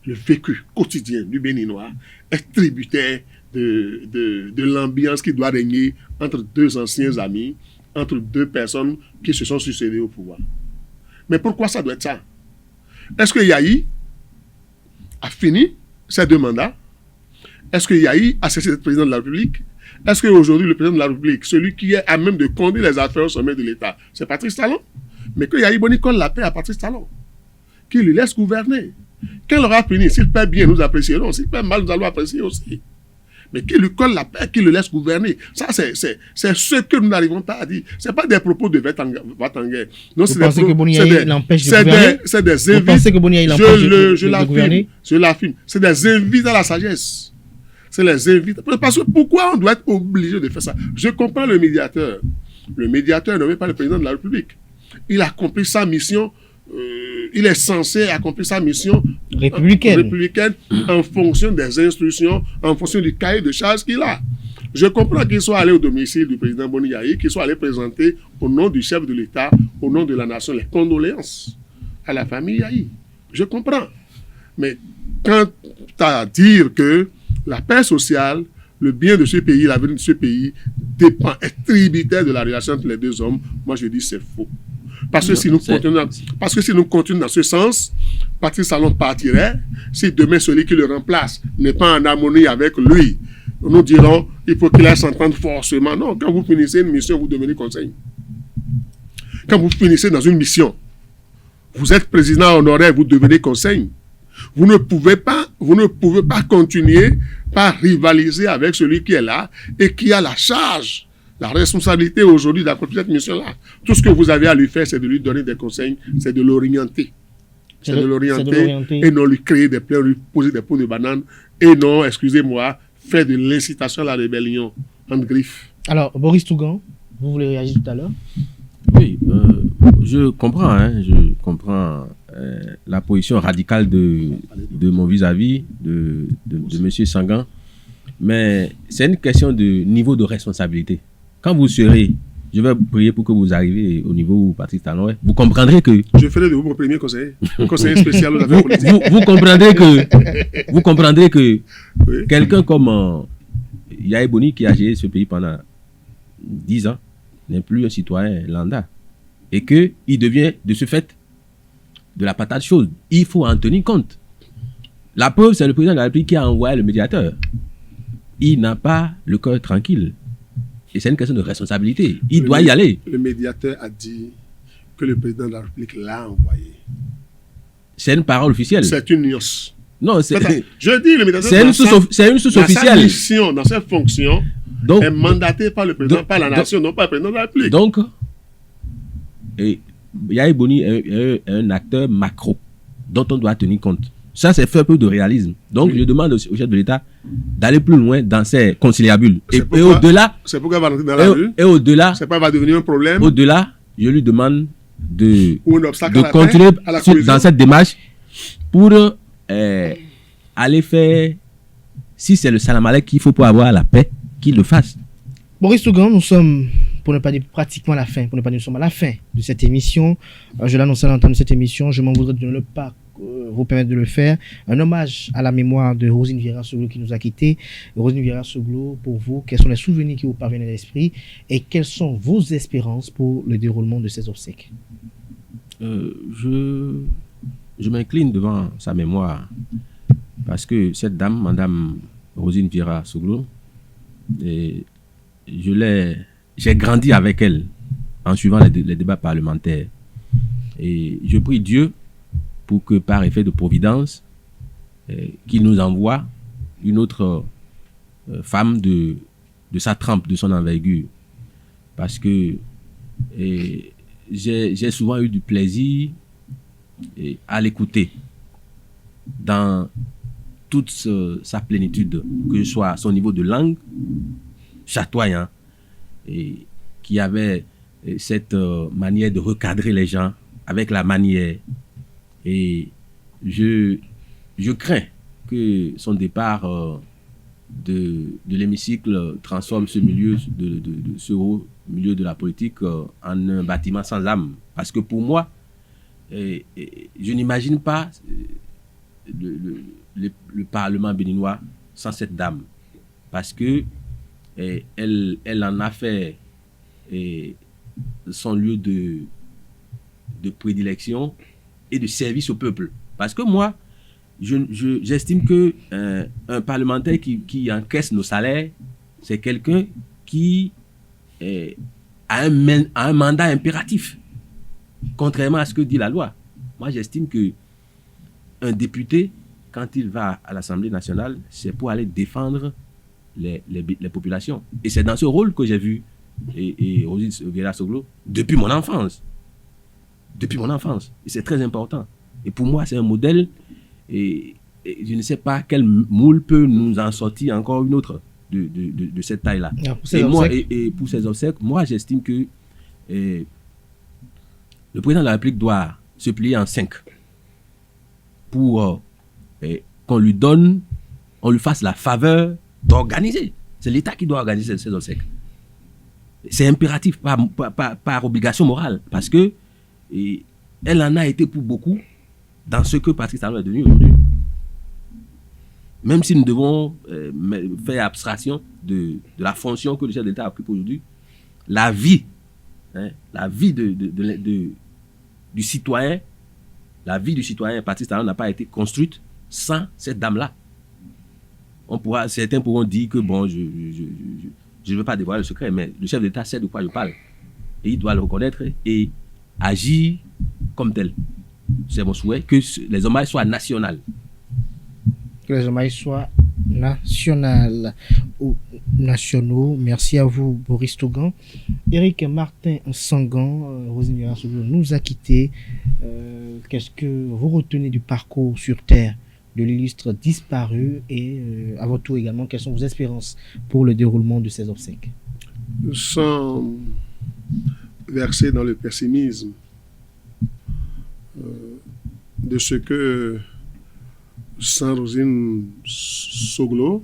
le vécu quotidien du Béninois est tributaire de l'ambiance qui doit régner entre deux anciens amis, entre deux personnes qui se sont succédées au pouvoir. Mais pourquoi ça doit être ça? Est-ce que Yahi a fini ses 2 mandats? Est-ce que Yahi a cessé d'être président de la République? Est-ce qu'aujourd'hui, le président de la République, celui qui est à même de conduire les affaires au sommet de l'État, c'est Patrice Talon? Mais que Yahi Boni colle la paix à Patrice Talon, qui lui laisse gouverner. Quand il aura fini, s'il paie bien, nous apprécierons. S'il paie mal, nous allons apprécier aussi. Mais qui lui colle la paix, qui le laisse gouverner. Ça, c'est ce que nous n'arrivons pas à dire. Ce n'est pas des propos de va-t-en-guerre. Vous pensez que Boni Yahi l'empêche de gouverner? C'est des invites. Vous pensez que Boni Yahi l'empêche de gouverner? Je l'affirme. C'est des invites à la sagesse. C'est les invites. Parce que pourquoi on doit être obligé de faire ça? Je comprends le médiateur. Le médiateur ne veut pas le président de la République. Il a accompli sa mission. Il est censé accomplir sa mission républicaine en fonction des instructions, en fonction du cahier de charges qu'il a. Je comprends qu'il soit allé au domicile du président Boni Yahi, qu'il soit allé présenter au nom du chef de l'État, au nom de la nation, les condoléances à la famille Yahi. Je comprends. Mais quant à dire que la paix sociale, le bien de ce pays, l'avenir de ce pays est tributaire de la relation entre les deux hommes, moi je dis c'est faux. Parce que si nous continuons dans ce sens, Patrice Talon partirait. Si demain celui qui le remplace n'est pas en harmonie avec lui, nous dirons il faut qu'il s'entende forcément. Non, quand vous finissez une mission, vous devenez conseil. Quand vous finissez dans une mission, vous êtes président honoraire, vous devenez conseil. Vous ne pouvez pas continuer par rivaliser avec celui qui est là et qui a la charge, la responsabilité aujourd'hui d'accomplir cette mission-là. Tout ce que vous avez à lui faire, c'est de lui donner des conseils, c'est de l'orienter. C'est de l'orienter et non lui créer des plans, lui poser des pots de banane et non, excusez-moi, faire de l'incitation à la rébellion, entre griffes. Alors, Boris Tougan, vous voulez réagir tout à l'heure? Oui, je comprends la position radicale de mon vis-à-vis, de M. Sangan, mais c'est une question de niveau de responsabilité. Quand vous serez, je vais prier pour que vous arriviez au niveau où Patrice Talon est, vous comprendrez que... Je ferai de vous mon premier conseiller spécial aux affaires politiques. Vous comprendrez que Oui. quelqu'un comme Yaye Boni, qui a géré ce pays pendant 10 ans, n'est plus un citoyen lambda. Et qu'il devient, de ce fait, de la patate chaude. Il faut en tenir compte. La preuve, c'est le président de la République qui a envoyé le médiateur. Il n'a pas le cœur tranquille. Et c'est une question de responsabilité. Il doit y aller. Le médiateur a dit que le président de la République l'a envoyé. C'est une parole officielle. C'est une nuance. Non, c'est Je dis, le médiateur c'est une source dans officielle. sa mission, dans sa fonction, Donc, est mandaté par le président, par la nation, non pas le président de la République. Donc, Yaye Boni est un acteur macro dont on doit tenir compte. Ça, c'est fait un peu de réalisme. Donc, Oui. je demande au chef de l'État d'aller plus loin dans ses conciliabules. Et pourquoi- au-delà, C'est pourquoi il va rentrer dans la rue. et au-delà, C'est pas il va devenir un problème au-delà, je lui demande ou un obstacle de à la continuer paix, à la dans cohésion. cette démarche pour aller faire, si c'est le salam alek qu'il faut pour avoir la paix, qu'il le fasse. Boris Tougan, nous sommes, pour ne pas dire pratiquement à la fin, pour ne pas dire nous sommes à la fin de cette émission. Je l'annonçais à l'entendre de cette émission, je m'en voudrais de ne pas vous permettre de le faire. Un hommage à la mémoire de Rosine Vieira Soglo qui nous a quittés. Rosine Vieira Soglo, pour vous, quels sont les souvenirs qui vous parviennent à l'esprit et quelles sont vos espérances pour le déroulement de ces obsèques? Je m'incline devant sa mémoire parce que cette dame, Madame Rosine Vieira Soglo, j'ai grandi avec elle en suivant les débats parlementaires. Et je prie Dieu pour que par effet de providence, qu'il nous envoie une autre femme de sa trempe, de son envergure. Parce que j'ai souvent eu du plaisir à l'écouter dans toute sa plénitude, que ce soit à son niveau de langue, chatoyant, et qui avait cette manière de recadrer les gens avec la manière. Et je crains que son départ de l'hémicycle transforme ce milieu ce haut milieu de la politique en un bâtiment sans âme. Parce que pour moi, je n'imagine pas le Parlement béninois sans cette dame. Parce que elle en a fait son lieu de prédilection et de service au peuple. Parce que moi, j'estime que un parlementaire qui encaisse nos salaires, c'est quelqu'un qui a un mandat impératif, contrairement à ce que dit la loi. Moi, j'estime que un député, quand il va à l'Assemblée nationale, c'est pour aller défendre les populations. Et c'est dans ce rôle que j'ai vu Rosine Vieira Soglo depuis mon enfance. Depuis mon enfance. Et c'est très important. Et pour moi, c'est un modèle. Et je ne sais pas quel moule peut nous en sortir encore une autre de cette taille-là. Et pour ces obsèques, moi, j'estime que le président de la République doit se plier en 5 pour qu'on lui donne, on lui fasse la faveur d'organiser. C'est l'État qui doit organiser ces obsèques. C'est impératif, par obligation morale, parce que elle en a été pour beaucoup dans ce que Patrice Talon est devenu aujourd'hui. Même si nous devons faire abstraction de la fonction que le chef d'État a pris aujourd'hui, la vie du citoyen, Patrice Talon n'a pas été construite sans cette dame-là. Certains pourront dire que bon, je ne veux pas dévoiler le secret, mais le chef d'État sait de quoi je parle. Et il doit le reconnaître et agir comme tel. C'est mon souhait, que les hommages soient nationaux. Que les hommages soient nationaux. Merci à vous, Boris Tougan. Éric Martin Sangan, Rosine Vieira Soglo nous a quittés. Qu'est-ce que vous retenez du parcours sur Terre de l'illustre disparu et à votre tour également, quelles sont vos espérances pour le déroulement de ces obsèques? Sans verser dans le pessimisme de ce que sans Rosine Soglo,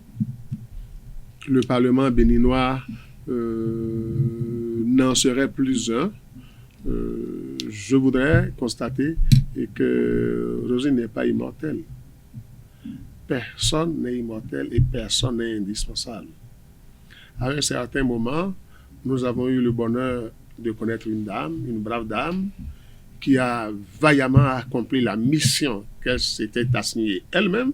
le Parlement béninois n'en serait plus un. Je voudrais constater que Rosine n'est pas immortelle. Personne n'est immortel et personne n'est indispensable. À un certain moment, nous avons eu le bonheur de connaître une dame, une brave dame, qui a vaillamment accompli la mission qu'elle s'était assignée elle-même,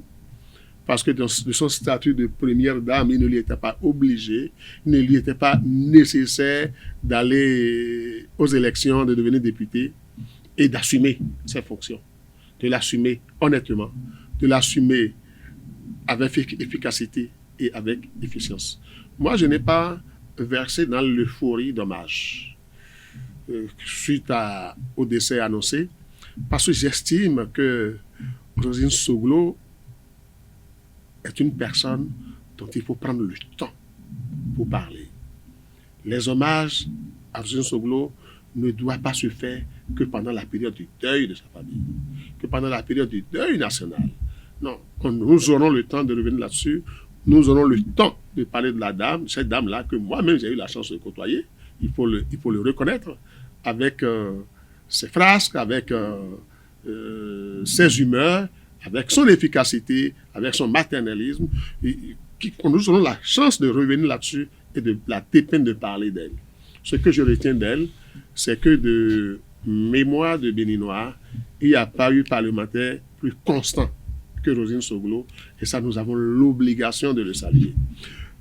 parce que de son statut de première dame, il ne lui était pas obligé, il ne lui était pas nécessaire d'aller aux élections, de devenir député et d'assumer ses fonctions, de l'assumer honnêtement, de l'assumer avec efficacité et avec efficience. Moi, je n'ai pas versé dans l'euphorie d'hommage suite au décès annoncé, parce que j'estime que Rosine Soglo est une personne dont il faut prendre le temps pour parler. Les hommages à Rosine Soglo ne doivent pas se faire que pendant la période du deuil de sa famille, que pendant la période du deuil national. Non, quand nous aurons le temps de revenir là-dessus, nous aurons le temps de parler de la dame, cette dame-là que moi-même j'ai eu la chance de côtoyer, il faut le reconnaître, avec ses frasques, avec ses humeurs, avec son efficacité, avec son maternalisme, nous aurons la chance de revenir là-dessus et de la dépeindre, de parler d'elle. Ce que je retiens d'elle, c'est que de mémoire de Béninois, il n'y a pas eu parlementaire plus constant que Rosine Soglo, et ça, nous avons l'obligation de le saluer.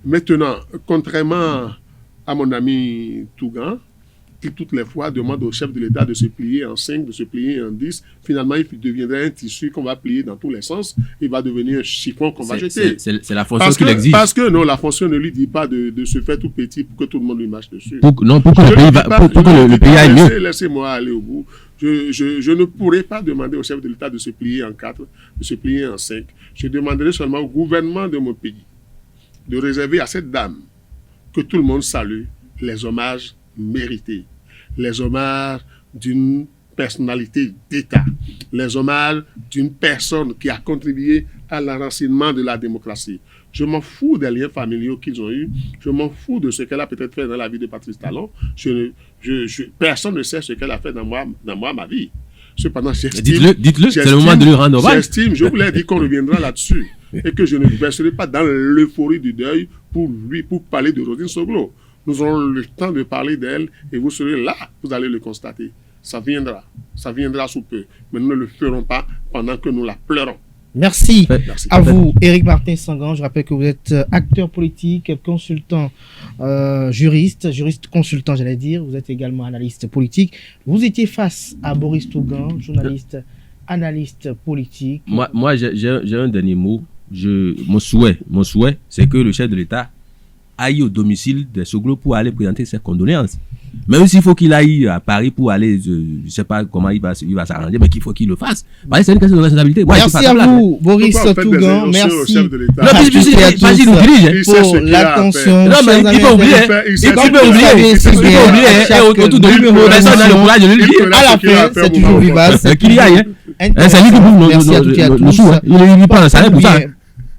Maintenant, contrairement à mon ami Tougan, qui toutes les fois demande au chef de l'État de se plier en 5, de se plier en 10, finalement, il deviendrait un tissu qu'on va plier dans tous les sens, il va devenir un chiffon qu'on va jeter. C'est la fonction qu'il exige. Parce que non, la fonction ne lui dit pas de se faire tout petit pour que tout le monde lui marche dessus. Pour que le pays aille mieux. Laissez-moi aller au bout. Je ne pourrais pas demander au chef de l'État de se plier en 4, de se plier en 5. Je demanderai seulement au gouvernement de mon pays de réserver à cette dame que tout le monde salue les hommages mérités, les hommages d'une personnalité d'État, les hommages d'une personne qui a contribué à l'enracinement de la démocratie. Je m'en fous des liens familiaux qu'ils ont eus, je m'en fous de ce qu'elle a peut-être fait dans la vie de Patrice Talon. Personne ne sait ce qu'elle a fait dans moi, ma vie. Cependant, dites-le, c'est le moment de lui rendre hommage. Je voulais dire qu'on reviendra là-dessus et que je ne verserai pas dans l'euphorie du deuil pour parler de Rosine Soglo. Nous aurons le temps de parler d'elle et vous serez là, vous allez le constater. Ça viendra sous peu, mais nous ne le ferons pas pendant que nous la pleurons. Merci à vous, Éric Martin Sangan. Je rappelle que vous êtes acteur politique, consultant, juriste consultant, j'allais dire. Vous êtes également analyste politique. Vous étiez face à Boris Tougan, journaliste, analyste politique. Moi j'ai un dernier mot. Mon souhait, c'est que le chef de l'État aille au domicile de Soglo pour aller présenter ses condoléances. Même s'il faut qu'il aille à Paris pour aller, je ne sais pas comment il va s'arranger, mais qu'il faut qu'il le fasse. Parce que c'est une question de responsabilité. Merci à vous, Boris Tougan. Merci. Non, vas-y, nous dirige. Pour l'attention. Non, mais il peut oublier. Il peut oublier. Et autour de lui, personne n'a le courage de le dire. À la fin, c'est toujours vivace. Qu'il y aille. C'est lui qui bouffe nos sous. Il ne prend un salaire pour ça.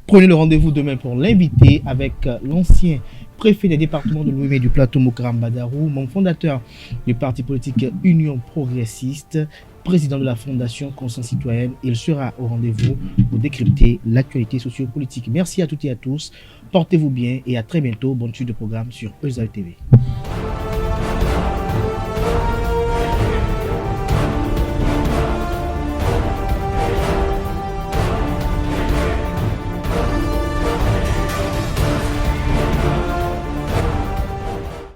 Prenez le rendez-vous demain pour l'inviter avec l'ancien préfet des départements de l'Ouémé du plateau Mokaram Badarou, membre fondateur du parti politique Union Progressiste, président de la Fondation Conscience Citoyenne. Il sera au rendez-vous pour décrypter l'actualité sociopolitique. Merci à toutes et à tous. Portez-vous bien et à très bientôt. Bonne suite de programme sur ESAE TV.